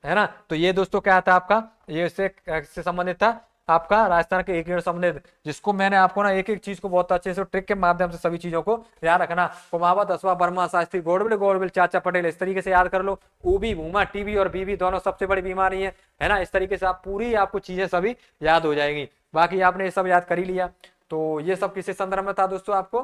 है ना। तो ये दोस्तों क्या था आपका, ये इससे संबंधित था आपका राजस्थान के एकीकरण संबंधित, जिसको मैंने आपको ना एक एक चीज को बहुत अच्छे से ट्रिक के माध्यम से सभी चीजों को याद रखना। कुमावत, असवा, वर्मा, शास्त्री, गोडबिल, चाचा पटेल, इस तरीके से याद कर लो। ऊबी, भूमा, टीबी और बीबी दोनों सबसे बड़ी बीमारी है ना। इस तरीके से आप पूरी आपको चीजें सभी याद हो जाएंगी। बाकी आपने ये सब याद कर ही लिया। तो ये सब किसी संदर्भ में था दोस्तों, आपको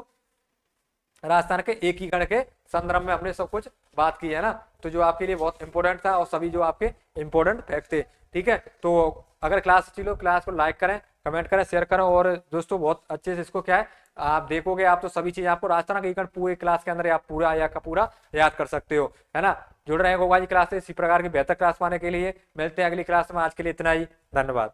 राजस्थान के एकीकरण के संदर्भ में हमने सब कुछ बात की है ना। तो जो आपके लिए बहुत इंपॉर्टेंट था और सभी जो आपके इंपॉर्टेंट फैक्ट थे, ठीक है। तो अगर क्लास अच्छी लो, क्लास को लाइक करें, कमेंट करें, शेयर करें। और दोस्तों बहुत अच्छे से इसको क्या है आप देखोगे, आप तो सभी चीज आपको राजस्थान का एकीकरण पूरे क्लास के अंदर आप पूरा या का पूरा याद कर सकते हो, है ना। जुड़ रहे हैं गोगाजी क्लास से इसी प्रकार की बेहतर क्लास पाने के लिए। मिलते हैं अगली क्लास में, आज के लिए इतना ही, धन्यवाद।